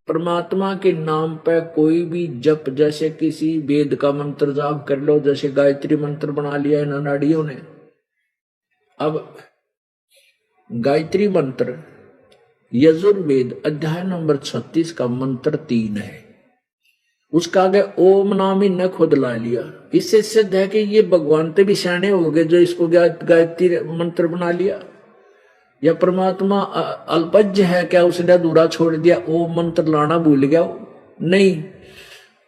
परमात्मा के नाम पे कोई भी जप, जैसे किसी वेद का मंत्र जाप कर लो, जैसे गायत्री मंत्र बना लिया इन नाड़ियों ने। अब गायत्री मंत्र यजुर्वेद अध्याय नंबर 36 का मंत्र 3 है, उसका आगे ओम नाम ही न खुद ला लिया। इससे सिद्ध है कि ये भगवान ते भी सियाने हो गए जो इसको गायत्री मंत्र बना लिया। या परमात्मा अल्पज्ञ है क्या, उसने अधूरा छोड़ दिया, ओम मंत्र लाना भूल गया? नहीं,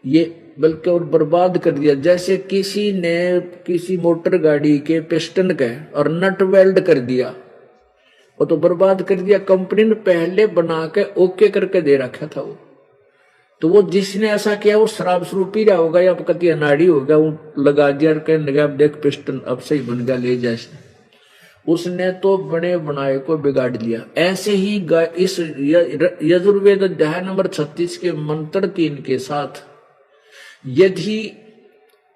ये बल्कि और बर्बाद कर दिया। जैसे किसी ने किसी मोटर गाड़ी के पिस्टन के और नट वेल्ड कर दिया, वो तो बर्बाद कर दिया। कंपनी ने पहले बना के ओके करके दे रखा था वो, तो वो जिसने ऐसा किया वो शराब स्वरूप ही रहा होगा या कति अनाड़ी हो गया, वो लगा दिया कहने लगा अब देख पिस्टन अब सही बन गया ले जैसे, उसने तो बने बनाए को बिगाड़ लिया। ऐसे ही इस यजुर्वेद अध्याय नंबर 36 के मंत्र 3 के साथ यदि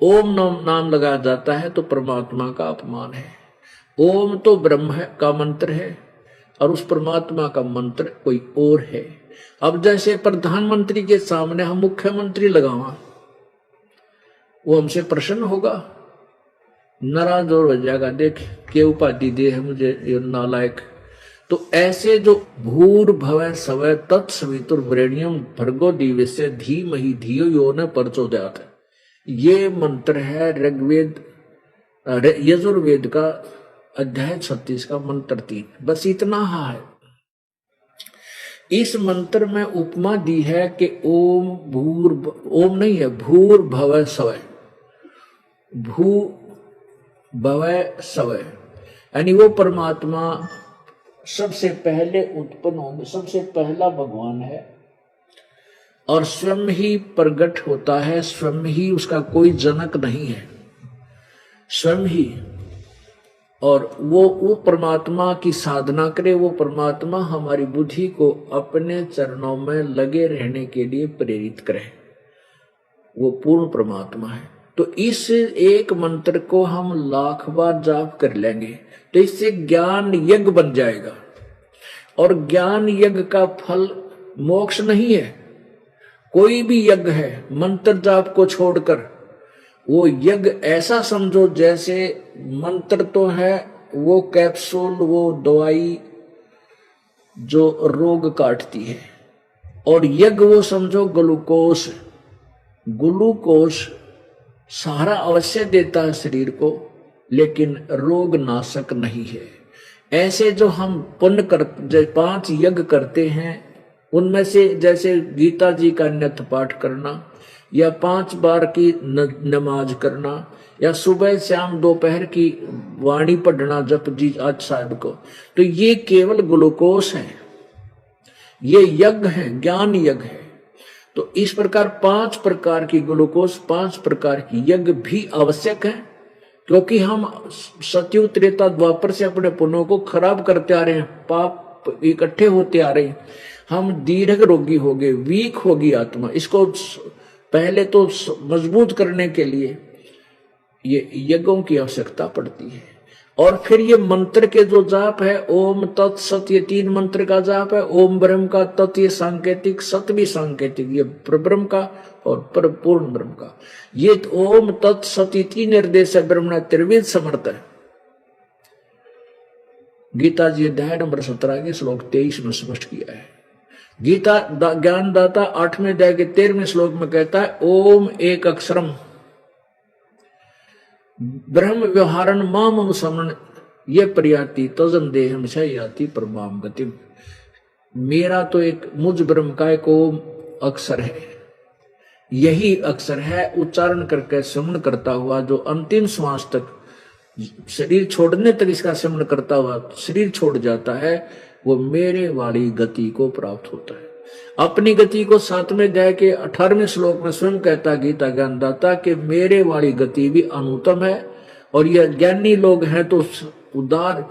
ओम नाम लगाया जाता है तो परमात्मा का अपमान है। ओम तो ब्रह्म का मंत्र है और उस परमात्मा का मंत्र कोई और है। अब जैसे प्रधानमंत्री के सामने हम मुख्यमंत्री लगावा, वो हमसे प्रसन्न होगा? नाराज और हो जाएगा, देख के उपाधि दे है मुझे ये नालायक। तो ऐसे जो भूर्भुवः स्वः तत्सवितुर्वरेण्यं भर्गो दिवस्य धीमहि धियो यो न प्रचोदयात्, ये मंत्र है ऋग्वेद यजुर्वेद का अध्याय 36 का मंत्र 3। बस इतना है। इस मंत्र में उपमा दी है कि ओम नहीं है, भूर्भुवः स्वः, भुवः स्वः, यानी वो परमात्मा सबसे पहले उत्पन्न होंगे, सबसे पहला भगवान है और स्वयं ही प्रकट होता है, स्वयं ही, उसका कोई जनक नहीं है, स्वयं ही। और वो परमात्मा की साधना करे, वो परमात्मा हमारी बुद्धि को अपने चरणों में लगे रहने के लिए प्रेरित करे, वो पूर्ण परमात्मा है। तो इस एक मंत्र को हम लाख बार जाप कर लेंगे तो इससे ज्ञान यज्ञ बन जाएगा। और ज्ञान यज्ञ का फल मोक्ष नहीं है, कोई भी यज्ञ है मंत्र जाप को छोड़कर, वो यज्ञ ऐसा समझो जैसे मंत्र तो है वो कैप्सूल, वो दवाई जो रोग काटती है, और यज्ञ वो समझो ग्लूकोस, ग्लूकोस सहारा अवश्य देता है शरीर को लेकिन रोग नाशक नहीं है। ऐसे जो हम पुण्य कर 5 यज्ञ करते हैं उनमें से जैसे गीता जी का नित्य पाठ करना या 5 बार की नमाज करना या सुबह शाम दोपहर की वाणी पढ़ना जप जी आज साहब को, तो ये केवल ग्लूकोस है, ये यज्ञ है, ज्ञान यज्ञ है। तो इस प्रकार 5 प्रकार की ग्लूकोस, 5 प्रकार की यज्ञ भी आवश्यक है, क्योंकि हम सतयुग त्रेता द्वापर से अपने पुण्यों को खराब करते आ रहे हैं, पाप इकट्ठे होते आ रहे हैं, हम दीर्घ रोगी हो गए, वीक होगी आत्मा। इसको पहले तो मजबूत करने के लिए ये यज्ञों की आवश्यकता पड़ती है। और फिर ये मंत्र के जो जाप है ओम तत्सत, ये 3 मंत्र का जाप है। ओम ब्रह्म का, तत् ये सांकेतिक, सत भी सांकेतिक, ये परब्रह्म का और पूर्ण ब्रह्म का। ये ओम तत्सत 3 निर्देश है, ब्रह्मणा त्रिविध समर्थ है। गीता जी अध्याय नंबर 17 के श्लोक 23 में स्पष्ट किया है। गीता ज्ञानदाता 8वें अध्याय के 13वें श्लोक में कहता है ओम एक अक्षरम ब्रह्म व्यवहारन माम अनुसमन ये प्रयाति तजन देहम याति परमाम गतिम। मेरा तो एक मुझ ब्रह्म का एक ओम अक्षर है, यही अक्षर है, उच्चारण करके श्रवण करता हुआ जो अंतिम श्वास तक, शरीर छोड़ने तक इसका श्रवण करता हुआ शरीर छोड़ जाता है, वो मेरे वाली गति को प्राप्त होता है। अपनी गति को 7वें अध्याय के 18वें श्लोक में स्वयं कहता गीता ज्ञानदाता कि मेरे वाली गति भी अनुत्तम है, और ये ज्ञानी लोग हैं तो उदार,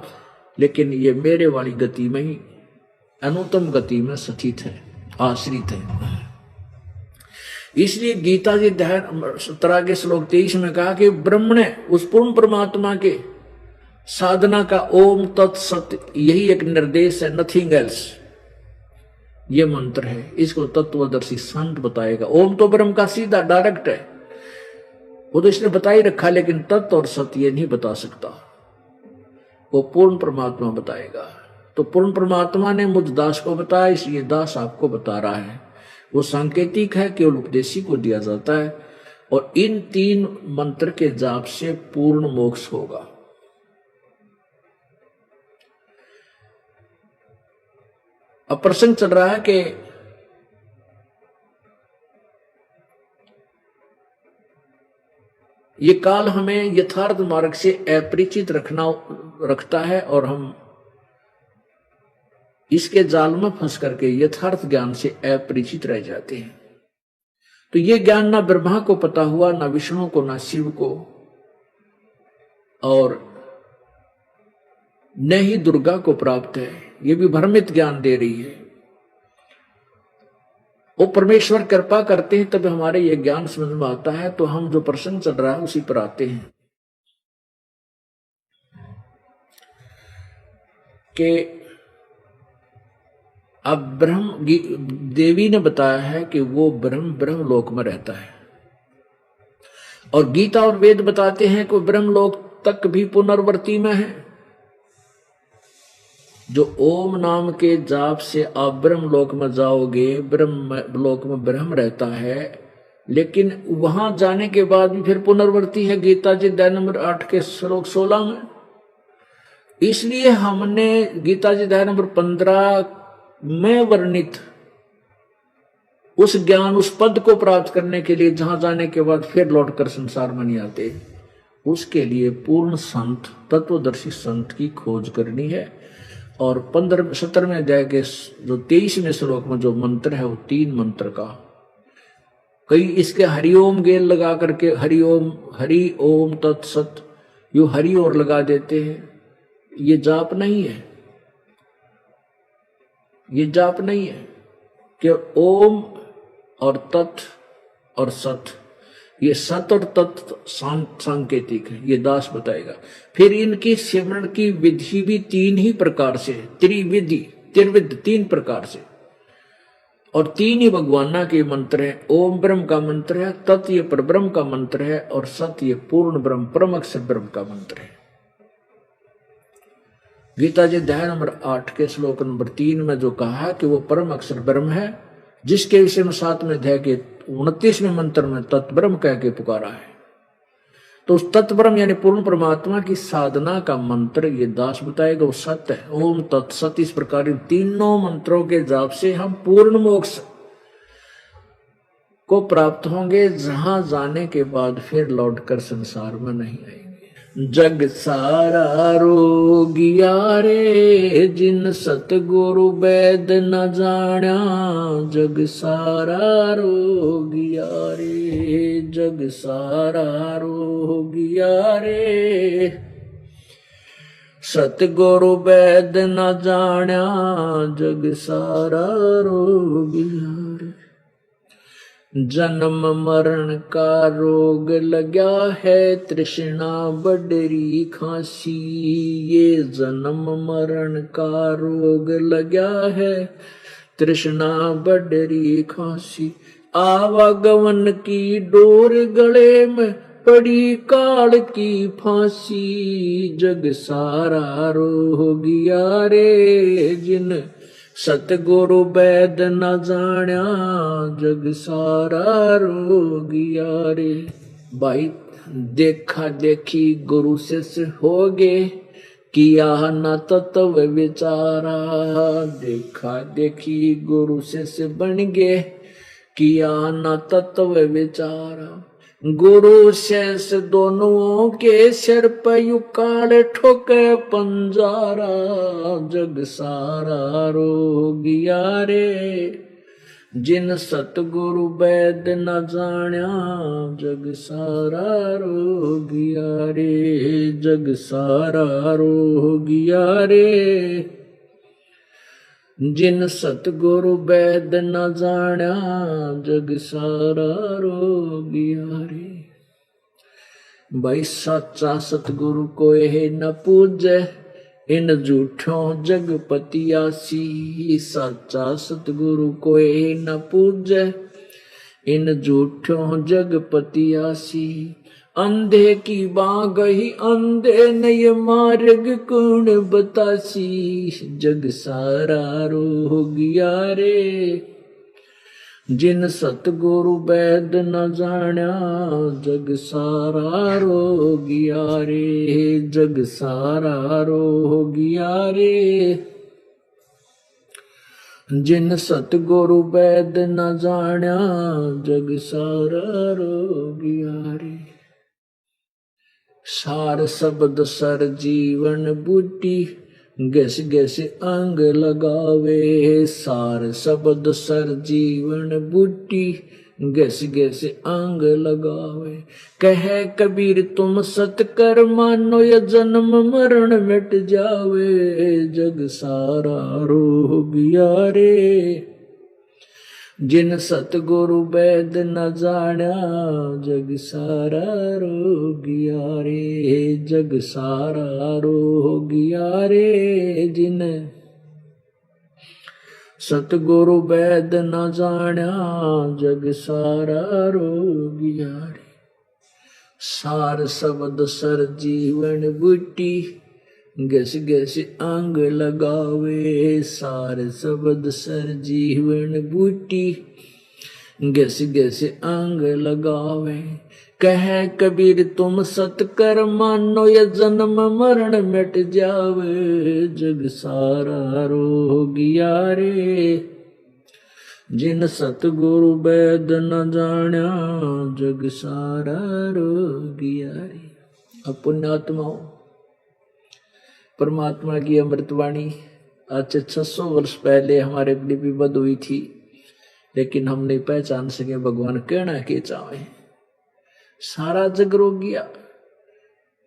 लेकिन ये मेरे वाली गति में ही अनुत्तम गति में स्थित है, आश्रित है। इसलिए गीता जी अध्याय 17 के श्लोक 23 में कहा कि ब्रह्म ने उस पूर्ण परमात्मा के साधना का ओम तत्सत यही एक निर्देश है, नथिंग एल्स। ये मंत्र है, इसको तत्वदर्शी संत बताएगा। ओम तो ब्रह्म का सीधा डायरेक्ट है, वो तो इसने बता ही रखा, लेकिन तत्व और सत्य ये नहीं बता सकता, वो पूर्ण परमात्मा बताएगा। तो पूर्ण परमात्मा ने मुझ दास को बताया, इसलिए दास आपको बता रहा है। वो सांकेतिक है, केवल उपदेशी को दिया जाता है। और इन 3 मंत्र के जाप से पूर्ण मोक्ष होगा। अब प्रसंग चल रहा है कि ये काल हमें यथार्थ मार्ग से अपरिचित रखता है और हम इसके जाल में फंस करके यथार्थ ज्ञान से अपरिचित रह जाते हैं। तो ये ज्ञान ना ब्रह्मा को पता हुआ, ना विष्णु को, ना शिव को, और न ही दुर्गा को प्राप्त है। ये भी भ्रमित ज्ञान दे रही है। वो परमेश्वर कृपा करते हैं तब हमारे ये ज्ञान समझ में आता है। तो हम जो प्रसंग चल रहा है उसी पर आते हैं कि अब ब्रह्म देवी ने बताया है कि वो ब्रह्म लोक में रहता है, और गीता और वेद बताते हैं कि ब्रह्म लोक तक भी पुनर्वर्ती में है। जो ओम नाम के जाप से आप ब्रह्म लोक में जाओगे, ब्रह्म लोक में ब्रह्म रहता है, लेकिन वहां जाने के बाद भी फिर पुनर्वर्ती है। गीता जी अध्याय नंबर 8 के श्लोक 16 में। इसलिए हमने गीता जी अध्याय नंबर 15 में वर्णित उस ज्ञान, उस पद को प्राप्त करने के लिए, जहां जाने के बाद फिर लौटकर संसार में नहीं आते, उसके लिए पूर्ण संत, तत्वदर्शी संत की खोज करनी है। और 17वें अध्याय के जो 23वें श्लोक में जो मंत्र है, वो 3 मंत्र का, कई इसके हरिओम गेल लगा करके हरि ओम तत्सत, यू हरि और लगा देते हैं। ये जाप नहीं है, ये जाप नहीं है कि ओम और तत् और सत, ये सत और तत् सांकेतिक है, ये दास बताएगा। फिर इनकी सिमरण की विधि भी 3 ही प्रकार से, त्रिविध 3 प्रकार से, और 3 ही भगवाना के मंत्र है। ओम ब्रह्म का मंत्र है, तत् ये परब्रह्म का मंत्र है, और सत ये पूर्ण ब्रह्म परम अक्षर ब्रह्म का मंत्र है। गीता जी अध्याय नंबर 8 के श्लोक नंबर 3 में जो कहा कि वो परम अक्षर ब्रह्म है, जिसके विषय में 7वें अध्याय के 29वें मंत्र में तत्ब्रह्म कह के पुकारा है। तो उस तत्ब्रह्म यानी पूर्ण परमात्मा की साधना का मंत्र ये दास बताएगा, वो सत्य है। ओम तत्सत, इस प्रकार इन 3 मंत्रों के जाप से हम पूर्ण मोक्ष को प्राप्त होंगे, जहां जाने के बाद फिर लौटकर संसार में नहीं आएंगे। जग सारा रोगिया रे, जिन सतगुरु वैद न जाण्या। जग सारा रोगिया रे, जग सारा रोगिया रे, सतगुरु वैद न जाण्या। जग सारा रोगिया रे, जन्म मरण का रोग लगा है, तृष्णा बडरी खांसी। ये जन्म मरण का रोग लगा है, तृष्णा बडरी खांसी। आवागमन की डोर गले में पड़ी काल की फांसी। जग सारा रोगिया रे, जिन सतगुरु वैद न जाण्या। जग सारा रोगिया रे। भाई देखा देखी गुरु शिष्य होगे, किया न तत्व विचारा। देखा देखी गुरु शिष्य बन गे, किया न तत्व विचारा। गुरु शेष दोनों के सिर पर युकाल ठोके पंजारा। जग सारा रोगिया रे, जिन सतगुरु वैद न जाण्या। जग सारा रोगिया रे, जग सारा रोगिया रे, जिन सतगुरु वैद न जाण्या। जग सारा रोगिया रे। भाई सच्चा सतगुरु को यह न पूजे, इन झूठों जगपतियासी, साचा सतगुरु कोई न पूजै। इन झूठों जगपतियासी, अंधे की बागही अंधे नय मार्ग कौन बतासी। जग सारा रोगिया रे, जिन सतगुरु वैद न जाण्या। जग सारा रोगिया रे, जग सारा रोगिया रे, जिन सतगुरु वैद न जाण्या। जग सारा रोगिया रे। सार शब्द सर जीवन बूटी, गैस गैस अंग लगावे। सार शब्द सर जीवन बूटी, गैस गैस अंग लगावे। कहे कबीर तुम सत कर मानो, या जन्म मरण मिट जावे। जग सारा रोगिया रे, जिन सतगुरु वैद न जाण्या। जग सारा रोगिया रे, जग सारा रोगिया रे, जिन सतगुरु वैद न जाण्या। जग सारा रोगिया रे। सार शब्द सर जीवन बूटी, गैस गैस अंग लगावे। सार शब्द सर जीवन बूटी, गैस गैस अंग लगावे। कहे कबीर तुम सत कर मानो, या जन्म मरण मिट जावे। जग सारा रोगिया रे, जिन सतगुरु वैद न जाण्या। जग सारा रोगिया रे। अब पुण्यात्माओं, परमात्मा की अमृतवाणी आज से 600 वर्ष पहले हमारे लिपिबद्ध हुई थी, लेकिन हम नहीं पहचान सके भगवान कहना के चाहे। सारा जग रोगिया,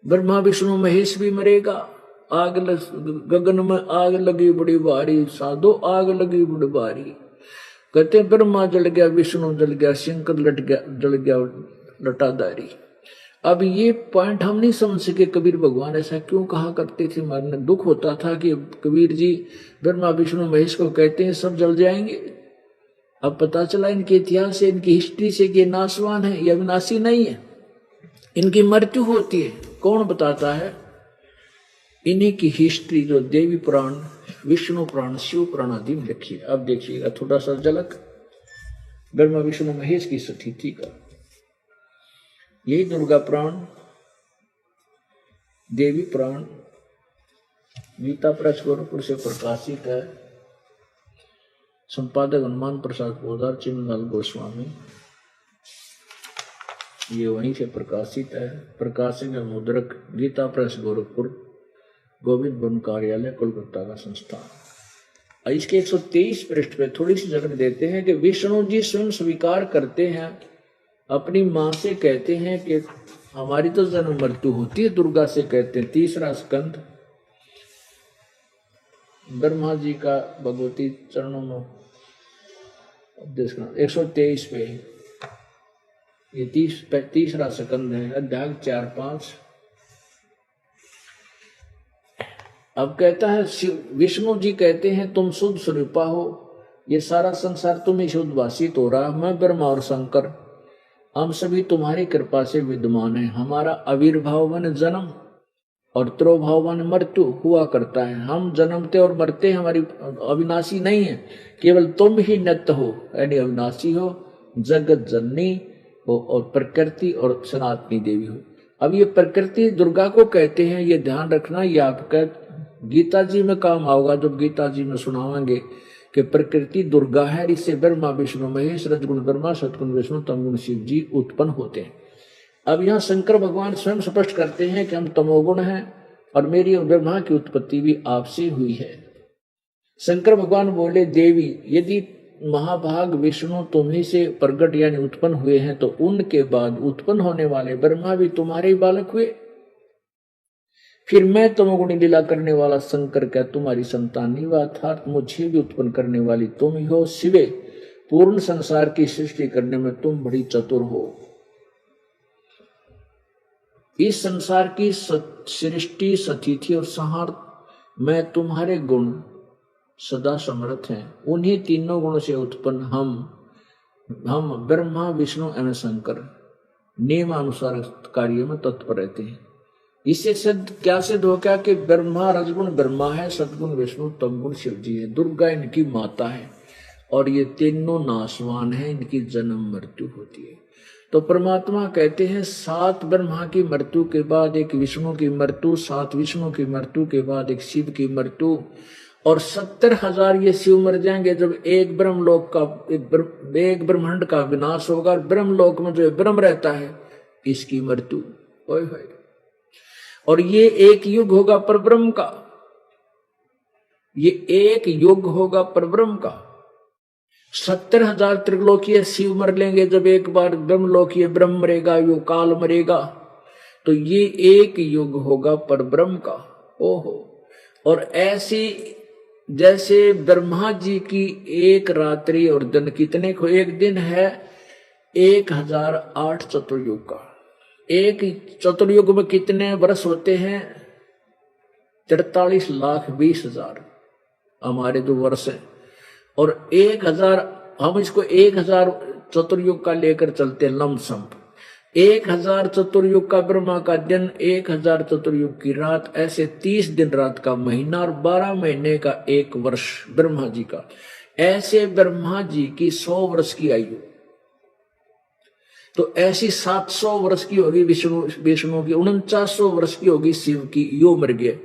ब्रह्मा विष्णु महेश भी मरेगा। गगन में आग लगी बड़ी भारी, साधो आग लगी बड़ी भारी। कहते ब्रह्मा जल गया, विष्णु जल गया, शंकर लट गया, जल गया लटाधारी। अब ये पॉइंट हम नहीं समझ सके कबीर भगवान ऐसा क्यों कहा करते थे। मन दुख होता था कि कबीर जी ब्रह्मा विष्णु महेश को कहते हैं सब जल जाएंगे। अब पता चला इनके इतिहास से, इनकी हिस्ट्री से कि नाशवान है, ये अविनाशी नहीं है, इनकी मृत्यु होती है। कौन बताता है? इन्हीं की हिस्ट्री जो देवी पुराण, विष्णु पुराण, शिव पुराण आदि में लिखी है। अब देखिएगा थोड़ा सा झलक ब्रह्मा विष्णु महेश की स्थिति का। यही दुर्गा पुराण, देवी पुराण, गीता प्रेस गोरखपुर से प्रकाशित है। संपादक हनुमान प्रसाद पोदार, चिन्मलाल गोस्वामी। ये वहीं से प्रकाशित है। प्रकाशक है मुद्रक गीता प्रेस गोरखपुर, गोविंद वन कार्यालय, कोलकाता का संस्थान। इसके 123 पृष्ठ पे थोड़ी सी झलक देते हैं कि विष्णु जी स्वयं स्वीकार करते हैं, अपनी मां से कहते हैं कि हमारी तो जन्म मृत्यु होती है। दुर्गा से कहते हैं, 3रा स्कंध ब्रह्मा जी का भगवती चरणों में 123 पे ये 3रा स्कंद है, अध्याय 4-5। अब कहता है विष्णु जी कहते हैं तुम शुद्ध स्वरूपा हो, ये सारा संसार तुम ही शुद्ध भाषित हो रहा। मैं ब्रह्मा और शंकर हम सभी तुम्हारी कृपा से विद्यमान है। हमारा आविर्भावन जन्म और तिरोभावन मृत्यु हुआ करता है। हम जन्मते और मरते, हमारी अविनाशी नहीं है। केवल तुम ही नित्य हो, यानी अविनाशी हो, जगत जननी हो और प्रकृति और सनातनी देवी हो। अब ये प्रकृति दुर्गा को कहते हैं, ये ध्यान रखना, ये आपका गीता जी में काम आओगा। जब गीता जी में सुनावांगे कि प्रकृति दुर्गा है, इससे ब्रह्मा विष्णु महेश, रजगुण ब्रह्मा, सतगुण विष्णु, तमगुण शिव जी उत्पन्न होते हैं। अब यहाँ शंकर भगवान स्वयं स्पष्ट करते हैं कि हम तमोगुण हैं और मेरी और ब्रह्मा की उत्पत्ति भी आपसे हुई है। शंकर भगवान बोले, देवी यदि महाभाग विष्णु तुम्ही से प्रगट यानी उत्पन्न हुए हैं, तो उनके बाद उत्पन्न होने वाले ब्रह्मा भी तुम्हारे ही बालक हुए। फिर मैं तमोगुणी लीला करने वाला शंकर क्या तुम्हारी संतान नहीं हुआ? अर्थात मुझे भी उत्पन्न करने वाली तुम ही हो। शिवे, पूर्ण संसार की सृष्टि करने में तुम बड़ी चतुर हो। इस संसार की सृष्टि, स्थिति और संहार मैं तुम्हारे गुण सदा समर्थ हैं। उन्हीं तीनों गुणों से उत्पन्न हम ब्रह्मा विष्णु एवं शंकर नियमानुसार कार्य में तत्पर रहते हैं। इससे क्या सिद्ध हो गया कि ब्रह्मा रजगुण ब्रह्मा है, सदगुण विष्णु, तमगुण शिव जी है, दुर्गा इनकी माता है और ये तीनों नाशवान है, इनकी जन्म मृत्यु होती है। तो परमात्मा कहते हैं 7 ब्रह्मा की मृत्यु के बाद एक विष्णु की मृत्यु, 7 विष्णु की मृत्यु के बाद एक शिव की मृत्यु, और 70,000 ये शिव मर जाएंगे जब एक ब्रह्मलोक का एक ब्रह्मांड का विनाश होगा। और ब्रह्मलोक में जो ब्रह्म रहता है इसकी मृत्यु ओए होए। और ये एक युग होगा परब्रह्म का, ये एक युग होगा परब्रह्म का। 70,000 त्रिलोकीय शिव मर लेंगे जब एक बार ब्रह्मलोकीय ब्रह्म मरेगा, यो काल मरेगा, तो ये एक युग होगा परब्रह्म का। ओहो। और ऐसी जैसे ब्रह्मा जी की एक रात्रि और दिन कितने को, एक दिन है 1008 चतुर्युग का। एक चतुर्युग में कितने वर्ष होते हैं? 43,20,000 हमारे जो वर्ष है। और 1000 हम इसको 1000 चतुर्युग का लेकर चलते हैं लमसम। 1000 चतुर्युग का ब्रह्मा का दिन, 1000 चतुर्युग की रात, ऐसे 30 दिन रात का महीना और 12 महीने का एक वर्ष ब्रह्मा जी का। ऐसे ब्रह्मा जी की 100 वर्ष की आयु, तो ऐसी 700 वर्ष की होगी विष्णु की, 4900 वर्ष की होगी शिव की। यो मर गए।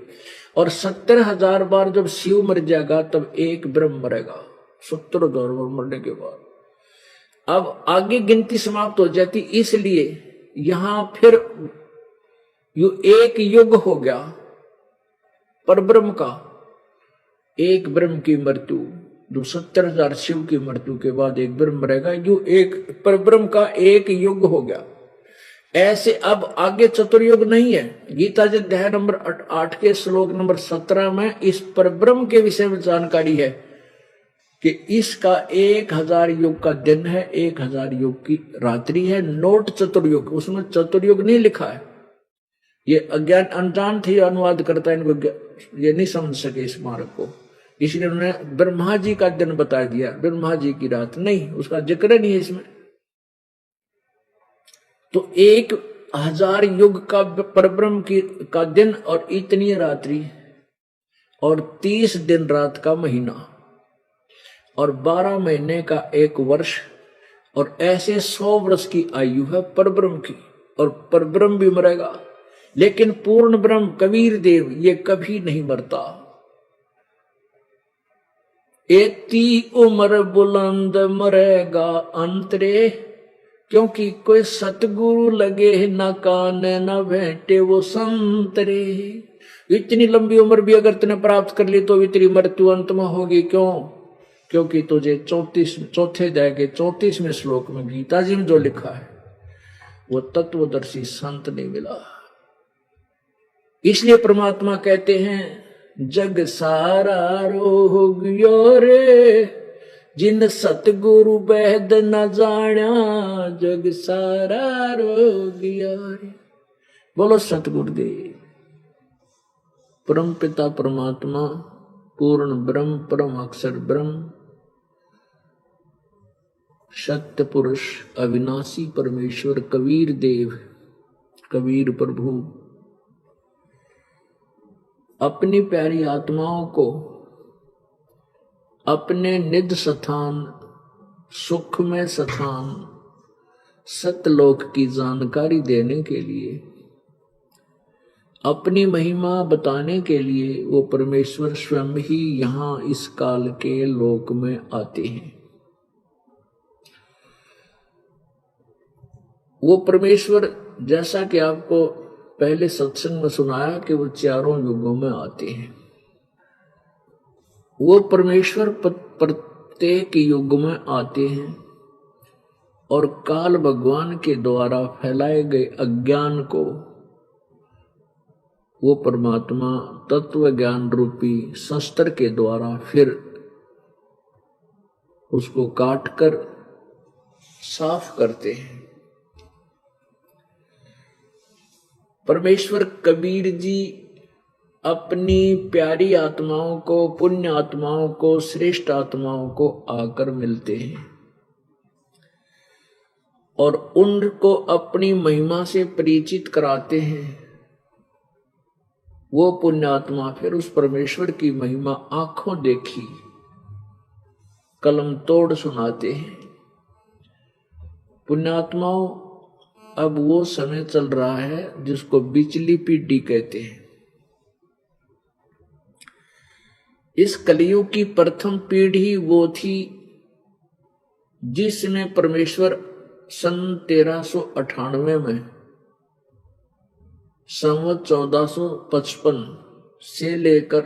और 70,000 बार जब शिव मर जाएगा तब एक ब्रह्म मरेगा 70,000 बार मरने के बाद। अब आगे गिनती समाप्त हो जाती, इसलिए यहां फिर एक युग हो गया परब्रह्म का। एक ब्रह्म की मृत्यु, जो 70,000 शिव की मृत्यु के बाद एक ब्रह्म मरेगा, यो एक परब्रह्म का एक युग हो गया। ऐसे अब आगे चतुर्युग नहीं है। गीता जी अध्याय नंबर 8 के श्लोक नंबर 17 में इस परब्रह्म के विषय में जानकारी है कि इसका 1000 युग का दिन है, 1000 युग की रात्रि है। नोट चतुर्युग, उसमें चतुर्युग नहीं लिखा है। ये अज्ञान अनजान थे अनुवाद करता है, इनको ये नहीं समझ सके इस मार्ग को, इसलिए उन्होंने ब्रह्मा जी का दिन बता दिया, ब्रह्मा जी की रात नहीं, उसका जिक्र नहीं है इसमें। तो 1000 युग का परब्रह्म का दिन और इतनी रात्रि और 30 दिन रात का महीना और 12 महीने का एक वर्ष, और ऐसे 100 वर्ष की आयु है परब्रह्म की। और परब्रह्म भी मरेगा, लेकिन पूर्ण ब्रह्म कबीर देव ये कभी नहीं मरता। एती उम्र बुलंद मरेगा अंतरे, क्योंकि कोई सतगुरु लगे न कान न भेंटे वो संतरे। इतनी लंबी उम्र भी अगर तूने प्राप्त कर ली तो तेरी मृत्यु अंत में होगी। क्यों? क्योंकि तुझे 34वें श्लोक में गीता जी में जो लिखा है वो तत्वदर्शी संत नहीं मिला। इसलिए परमात्मा कहते हैं जग सारा रोगियो रे, जिन सतगुरु बैद न जाना, जग सारा रोगियो रे। बोलो सतगुरुदेव। परम पिता परमात्मा पूर्ण ब्रह्म परम अक्षर ब्रह्म सत्य पुरुष अविनाशी परमेश्वर कबीर देव कबीर प्रभु अपनी प्यारी आत्माओं को अपने निज स्थान सुख में स्थान सतलोक की जानकारी देने के लिए, अपनी महिमा बताने के लिए वो परमेश्वर स्वयं ही यहाँ इस काल के लोक में आते हैं। वो परमेश्वर जैसा कि आपको पहले सत्संग में सुनाया कि वो चारों युगों में आते हैं। वो परमेश्वर प्रत्येक युग में आते हैं और काल भगवान के द्वारा फैलाए गए अज्ञान को वो परमात्मा तत्व ज्ञान रूपी शस्त्र के द्वारा फिर उसको काटकर साफ करते हैं। परमेश्वर कबीर जी अपनी प्यारी आत्माओं को, पुण्य आत्माओं को, श्रेष्ठ आत्माओं को आकर मिलते हैं और उनको अपनी महिमा से परिचित कराते हैं। वो पुण्यात्मा फिर उस परमेश्वर की महिमा आंखों देखी कलम तोड़ सुनाते हैं। पुण्यात्माओं, अब वो समय चल रहा है जिसको बिचली पीढ़ी कहते हैं। इस कलियुग की प्रथम पीढ़ी वो थी जिसमें परमेश्वर सन 1398 में संवत 1455 से लेकर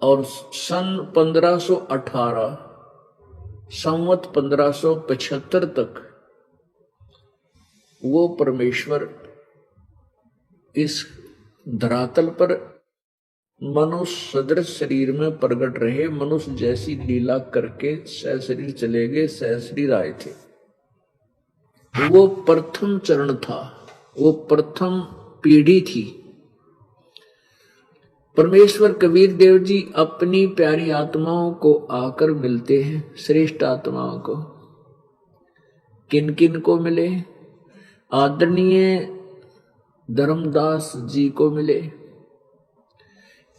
और सन 1518 संवत 1575 तक वो परमेश्वर इस धरातल पर मनुष्य सदृश शरीर में प्रकट रहे। मनुष्य जैसी लीला करके सहशरीर चले गए, सहशरीर आए थे। वो प्रथम चरण था, वो प्रथम पीढ़ी थी। परमेश्वर कबीर देव जी अपनी प्यारी आत्माओं को आकर मिलते हैं, श्रेष्ठ आत्माओं को। किन किन को मिले? आदरणीय धर्मदास जी को मिले,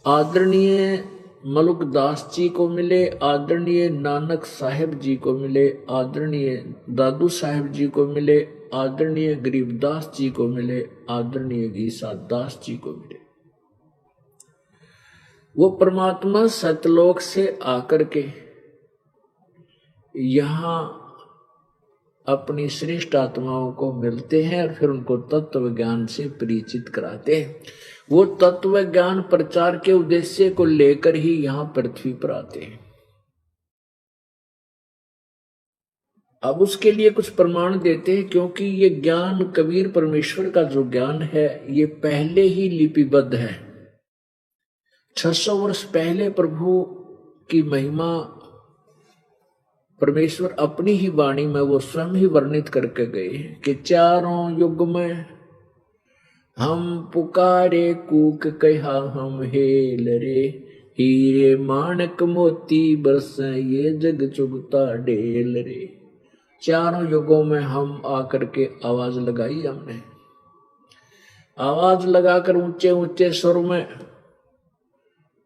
आदरणीय मलुकदास जी को मिले, आदरणीय नानक साहेब जी को मिले, आदरणीय दादू साहेब जी को मिले, आदरणीय गरीबदास जी को मिले, आदरणीय गीसा दास जी को मिले। वो परमात्मा सतलोक से आकर के यहाँ अपनी श्रेष्ठ आत्माओं को मिलते हैं और फिर उनको तत्व ज्ञान से परिचित कराते हैं। वो तत्व ज्ञान प्रचार के उद्देश्य को लेकर ही यहाँ पृथ्वी पर आते हैं। अब उसके लिए कुछ प्रमाण देते हैं, क्योंकि ये ज्ञान कबीर परमेश्वर का जो ज्ञान है ये पहले ही लिपिबद्ध है। 600 वर्ष पहले प्रभु की महिमा परमेश्वर अपनी ही वाणी में वो स्वयं ही वर्णित करके गए कि चारों युग में हम पुकारे कूक कहा हम हेल रे, हीरे माणक मोती बरस ये जग चुगता ढेल रे। चारों युगों में हम आकर के आवाज लगाई, हमने आवाज लगाकर ऊंचे ऊंचे स्वर में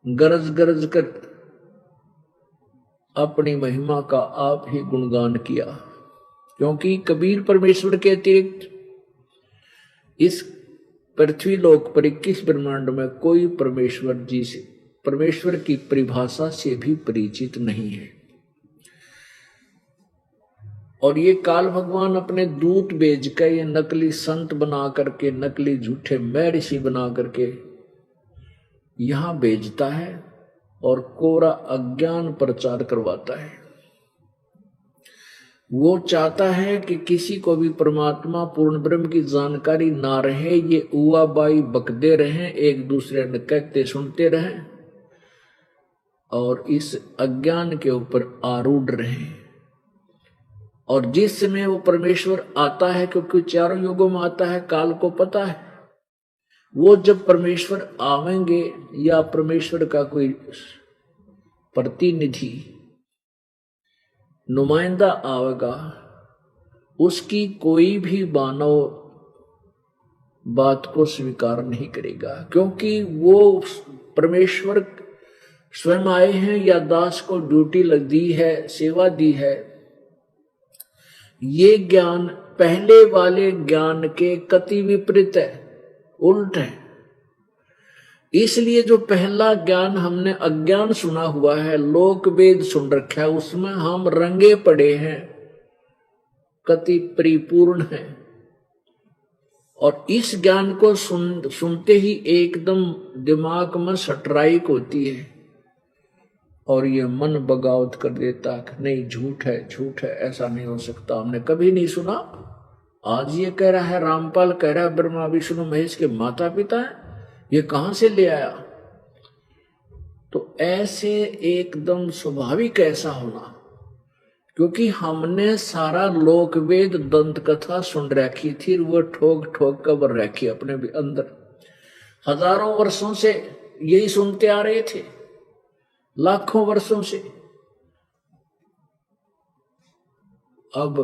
गरज गरज कर अपनी महिमा का आप ही गुणगान किया। क्योंकि कबीर परमेश्वर के अतिरिक्त इस पृथ्वी लोक पर 21 ब्रह्मांड में कोई परमेश्वर जी से, परमेश्वर की परिभाषा से भी परिचित नहीं है। और ये काल भगवान अपने दूत भेज कर ये नकली संत बना करके, नकली झूठे मैं ऋषि बना करके यहां भेजता है और कोरा अज्ञान प्रचार करवाता है। वो चाहता है कि किसी को भी परमात्मा पूर्ण ब्रह्म की जानकारी ना रहे, ये उआ बाई बकते रहें, एक दूसरे ने कहते सुनते रहें और इस अज्ञान के ऊपर आरूढ़ रहें। और जिस समय वो परमेश्वर आता है, क्योंकि चारों युगों में आता है, काल को पता है, वो जब परमेश्वर आवेंगे या परमेश्वर का कोई प्रतिनिधि नुमाइंदा आवेगा, उसकी कोई भी मानव बात को स्वीकार नहीं करेगा। क्योंकि वो परमेश्वर स्वयं आए हैं या दास को ड्यूटी लग दी है, सेवा दी है। ये ज्ञान पहले वाले ज्ञान के कति विपरीत है, उल्ट है। इसलिए जो पहला ज्ञान हमने अज्ञान सुना हुआ है, लोक वेद सुन रखा है, उसमें हम रंगे पड़े हैं, कति परिपूर्ण है। और इस ज्ञान को सुनते ही एकदम दिमाग में सटराइक होती है और ये मन बगावत कर देता कि नहीं, झूठ है, झूठ है, ऐसा नहीं हो सकता, हमने कभी नहीं सुना। आज ये कह रहा है, रामपाल कह रहा है ब्रह्मा विष्णु महेश के माता पिता है, ये कहां से ले आया? तो ऐसे एकदम स्वाभाविक ऐसा होना, क्योंकि हमने सारा लोक वेद दंत कथा सुन रखी थी, वो ठोक ठोक कर रखी अपने भी अंदर। हजारों वर्षों से यही सुनते आ रहे थे, लाखों वर्षों से। अब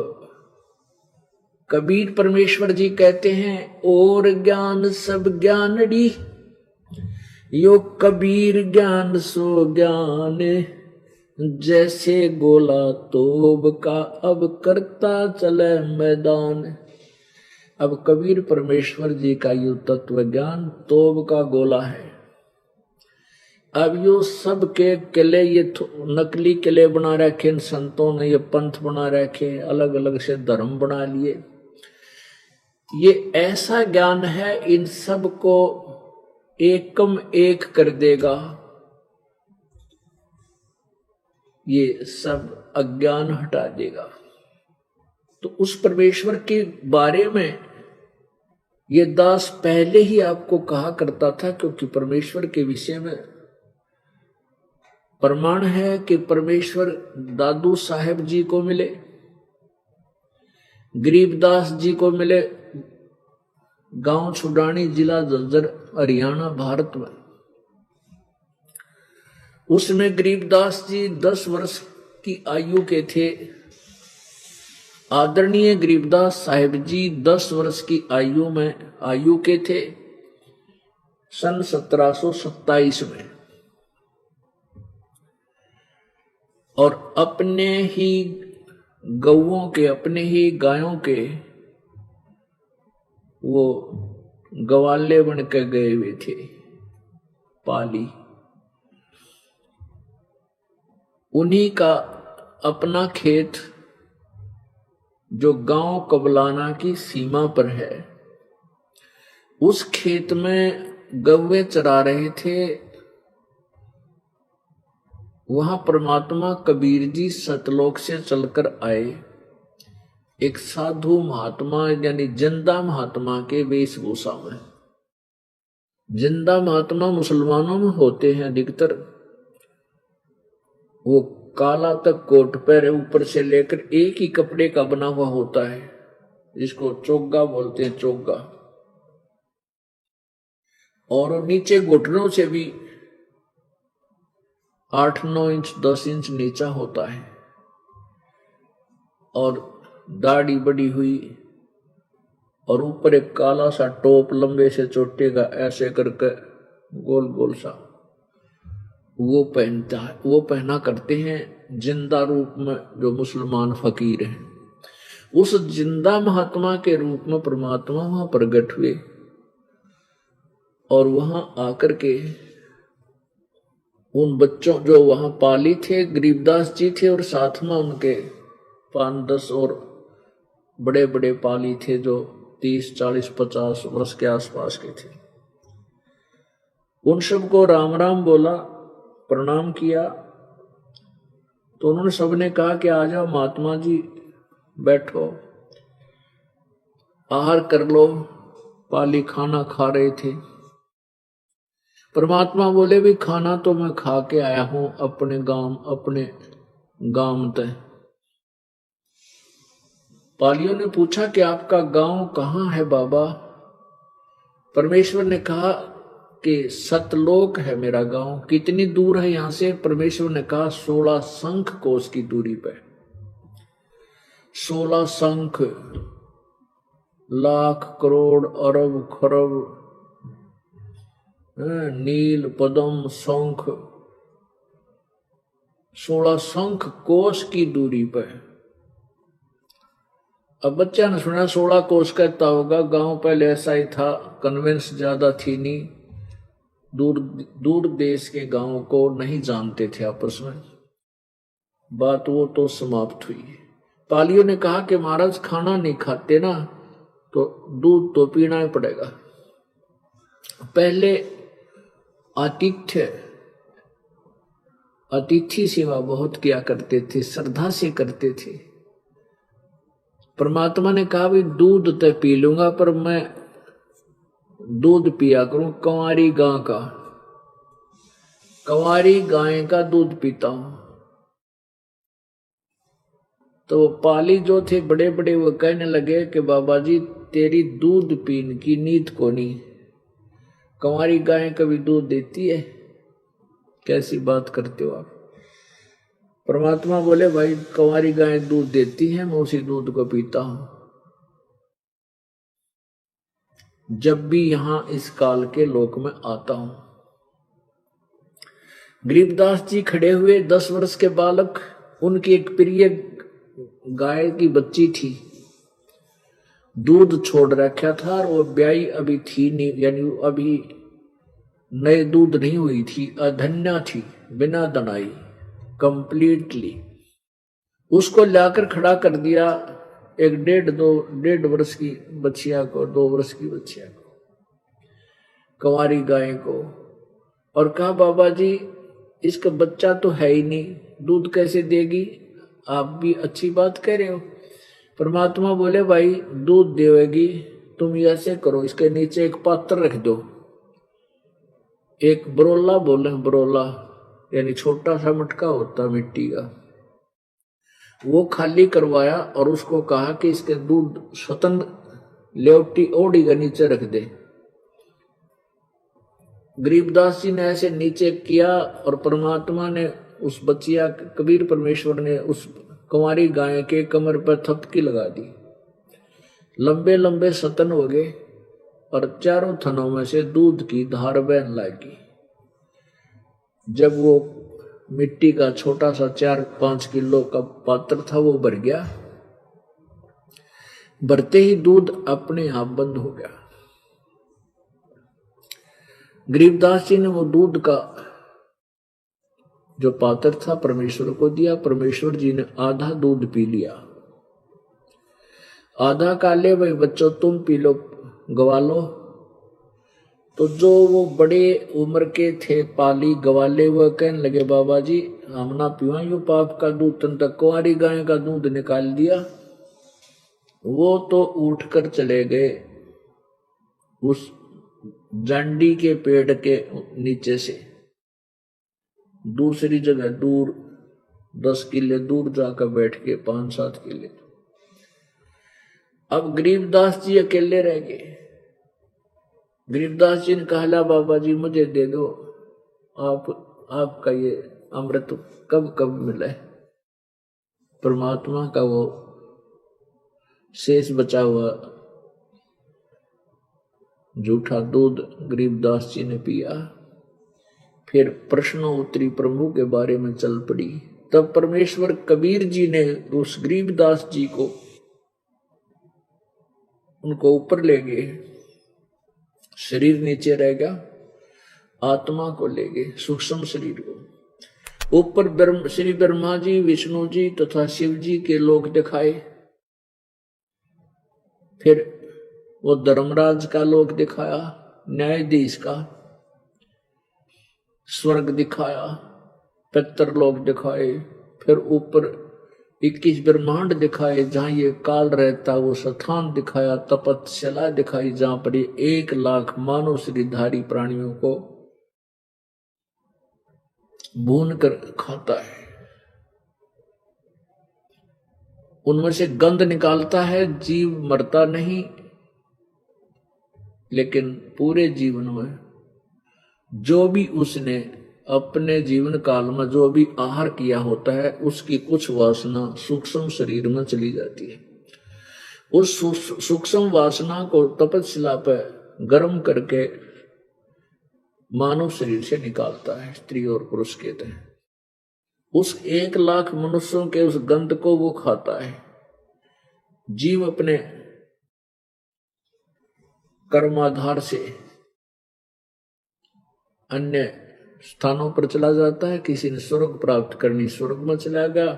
कबीर परमेश्वर जी कहते हैं, और ज्ञान सब ज्ञानड़ी, यो कबीर ज्ञान सो ज्ञान, जैसे गोला तोब का अब करता चले मैदान। अब कबीर परमेश्वर जी का यो तत्व ज्ञान तोब का गोला है। अब यो सब के किले, ये नकली किले बना रखे इन संतों ने, ये पंथ बना रखे, अलग अलग से धर्म बना लिए। ये ऐसा ज्ञान है, इन सब को एकम एक कर देगा। ये सब अज्ञान हटा देगा। तो उस परमेश्वर के बारे में ये दास पहले ही आपको कहा करता था, क्योंकि परमेश्वर के विषय में प्रमाण है कि परमेश्वर दादू साहेब जी को मिले, गरीबदास जी को मिले, गांव छुडानी, जिला झज्जर, हरियाणा, भारत में। उसमें गरीबदास जी 10 वर्ष की आयु के थे। आदरणीय गरीबदास साहेब जी 10 वर्ष की आयु के थे, सन 1727 में। और अपने ही गौओं के, अपने ही गायों के वो गवाले बन के गए हुए थे, पाली। उन्हीं का अपना खेत जो गांव कबलाना की सीमा पर है, उस खेत में गौवे चरा रहे थे। वहां परमात्मा कबीर जी सतलोक से चलकर आए, एक साधु महात्मा यानी जिंदा महात्मा के वेशभूषा में। जिंदा महात्मा मुसलमानों में होते हैं अधिकतर। वो काला तक कोट पैर ऊपर से लेकर एक ही कपड़े का बना हुआ होता है, जिसको चोगा बोलते हैं, चोगा। और नीचे घुटनों से भी 8-9 इंच 10 इंच नीचा होता है। और दाढ़ी बड़ी हुई, और ऊपर एक काला सा टोप लंबे से चोटे का ऐसे करके गोल गोल सा वो पहनता है, वो पहना करते हैं जिंदा रूप में जो मुसलमान फकीर हैं। उस जिंदा महात्मा के रूप में परमात्मा वहां प्रकट हुए, और वहां आकर के उन बच्चों जो वहां पाली थे, गरीबदास जी थे, और साथ में उनके 5-10 और बड़े बड़े पाली थे जो 30, 40, 50 वर्ष के आसपास के थे। उन सबको राम राम बोला, प्रणाम किया। तो उन्होंने सबने कहा कि आ जाओ महात्मा जी, बैठो, आहार कर लो। पाली खाना खा रहे थे। परमात्मा बोले भी खाना तो मैं खा के आया हूं अपने गांव तय। पालियों ने पूछा कि आपका गांव कहाँ है बाबा? परमेश्वर ने कहा कि सतलोक है मेरा गांव। कितनी दूर है यहां से? परमेश्वर ने कहा 16 शंख कोस की दूरी पे। 16 शंख, लाख करोड़ अरब खरब नील पदम शंख, 16 शंख कोस की दूरी पर। अब बच्चा ने सुना 16 कोस कहता होगा, गांव पहले ऐसा ही था, कन्वेंस ज्यादा थी नहीं, दूर दूर देश के गांव को नहीं जानते थे आपस में। बात वो तो समाप्त हुई। पालियों ने कहा कि महाराज खाना नहीं खाते ना, तो दूध तो पीना ही पड़ेगा। पहले अतिथि सेवा बहुत किया करते थे, श्रद्धा से करते थे। परमात्मा ने कहा भी दूध तो पी लूंगा, पर मैं दूध पिया करूं कंवारी गाय का, कंवारी गाय का दूध पीता हूं। तो पाली जो थे बड़े बड़े, वो कहने लगे कि बाबा जी तेरी दूध पीने की नीत को नहीं, कंवारी गाय कभी दूध देती है? कैसी बात करते हो आप? परमात्मा बोले भाई कंवारी गाय दूध देती है, मैं उसी दूध को पीता हूं। जब भी यहां इस काल के लोक में आता हूं। गरीबदास जी खड़े हुए, 10 वर्ष के बालक, उनकी एक प्रिय गाय की बच्ची थी, दूध छोड़ रखा था और वो ब्याई अभी थी नहीं, यानी अभी नए दूध नहीं हुई थी, अधन्या थी, बिना दनाई, कंप्लीटली। उसको लाकर खड़ा कर दिया एक 1.5 वर्ष की बच्चिया को, 2 वर्ष की बच्चिया को, कंवारी गाय को, और कहा बाबा जी इसका बच्चा तो है ही नहीं, दूध कैसे देगी? आप भी अच्छी बात कह रहे हो। परमात्मा बोले भाई दूध देवेगी, तुम ऐसे करो, इसके नीचे एक पात्र रख दो, एक बरोला बोले, बरोला यानी छोटा सा मटका होता मिट्टी का, वो खाली करवाया और उसको कहा कि इसके दूध स्वतंत्र लेवटी ओढ़ी का नीचे रख दे। गरीबदास जी ने ऐसे नीचे किया और परमात्मा ने उस बच्चिया, कबीर परमेश्वर ने उस कुंवारी गाय के कमर पर थपकी लगा दी। लंबे लंबे सतन हो गए और चारों थनों में से दूध की धार बहन लगी। जब वो मिट्टी का छोटा सा 4-5 किलो का पात्र था वो भर गया, भरते ही दूध अपने आप बंद हो गया। गरीबदास जी ने वो दूध का जो पात्र था परमेश्वर को दिया, परमेश्वर जी ने आधा दूध पी लिया, आधा का ले भाई बच्चों तुम पी लो, गवालो। तो जो वो बड़े उम्र के थे पाली गवाले, वो कहने लगे बाबा जी हम ना पीवा यो पाप का दूध, तन तक कुंवारी गाय का दूध निकाल दिया। वो तो उठकर चले गए उस जांडी के पेड़ के नीचे से दूसरी जगह, दूर 10 किले दूर जाकर बैठ के, 5-7 किले। अब गरीबदास जी अकेले रह गए। गरीबदास जी ने कहा बाबा जी मुझे दे दो, आपका ये अमृत कब कब मिले। परमात्मा का वो शेष बचा हुआ जूठा दूध गरीबदास जी ने पिया। फिर प्रश्नोत्तरी प्रभु के बारे में चल पड़ी। तब परमेश्वर कबीर जी ने उस गरीबदास जी को उनको ऊपर ले गए, शरीर नीचे रह गया, आत्मा को ले गए, सूक्ष्म शरीर को ऊपर श्री ब्रह्मा जी, विष्णु जी तथा शिव जी के लोक दिखाए। फिर वो धर्मराज का लोक दिखाया, न्यायाधीश का स्वर्ग दिखाया, पितरलोक दिखाए, फिर ऊपर 21 ब्रह्मांड दिखाए जहां ये काल रहता, वो स्थान दिखाया, तपस्या दिखाई जहां पर 1 लाख मानव शरीरधारी प्राणियों को भून कर खाता है, उनमें से गंध निकालता है, जीव मरता नहीं, लेकिन पूरे जीवन में जो भी उसने अपने जीवन काल में जो भी आहार किया होता है उसकी कुछ वासना सूक्ष्म शरीर में चली जाती है। उस सूक्ष्म वासना को तपस्या पर गर्म करके मानव शरीर से निकालता है, स्त्री और पुरुष कहते हैं। उस 1 लाख मनुष्यों के उस गंध को वो खाता है। जीव अपने कर्माधार से अन्य स्थानों पर चला जाता है। किसी ने स्वर्ग प्राप्त करनी, स्वर्ग में चला गया,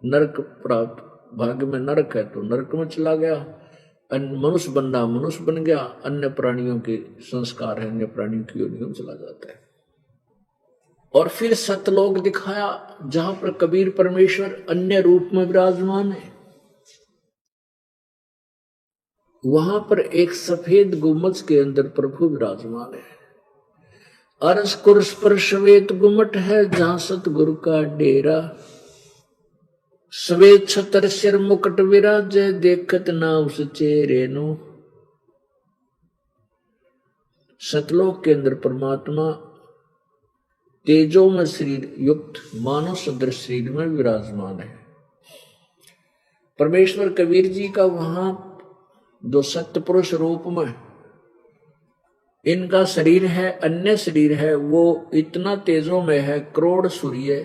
नरक प्राप्त, भाग्य में नरक है तो नरक में चला गया, मनुष्य बनना मनुष्य बन गया, अन्य प्राणियों के संस्कार है, अन्य प्राणियों की योनियों में चला जाता है। और फिर सतलोक दिखाया जहां पर कबीर परमेश्वर अन्य रूप में विराजमान है। वहां पर एक सफेद गुम्बज के अंदर प्रभु विराजमान है। अरस कुरस पर श्वेत गुमट है जहां सतगुरु का डेरा, श्वेत छतर सिर मुकुट विराजे देखत ना उस चेहरे नु। सतलोक के अंदर परमात्मा तेजो में शरीर युक्त मानव सदृश शरीर में विराजमान है। परमेश्वर कबीर जी का वहां जो सत्य पुरुष रूप में इनका शरीर है, अन्य शरीर है, वो इतना तेजों में है, करोड़ सूर्य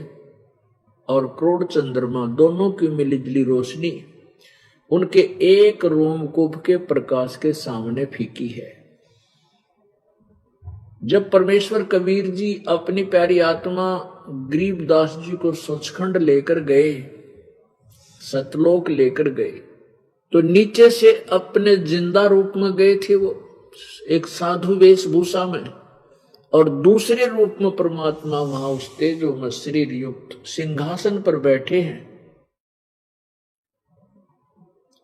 और करोड़ चंद्रमा दोनों की मिलीजुली रोशनी उनके एक रोमकूप के प्रकाश के सामने फीकी है। जब परमेश्वर कबीर जी अपनी प्यारी आत्मा गरीबदास जी को सचखंड लेकर गए, सतलोक लेकर गए, तो नीचे से अपने जिंदा रूप में गए थे वो एक साधु वेशभूषा में, और दूसरे रूप में परमात्मा वहां उस तेजो में शरीर युक्त सिंहासन पर बैठे हैं।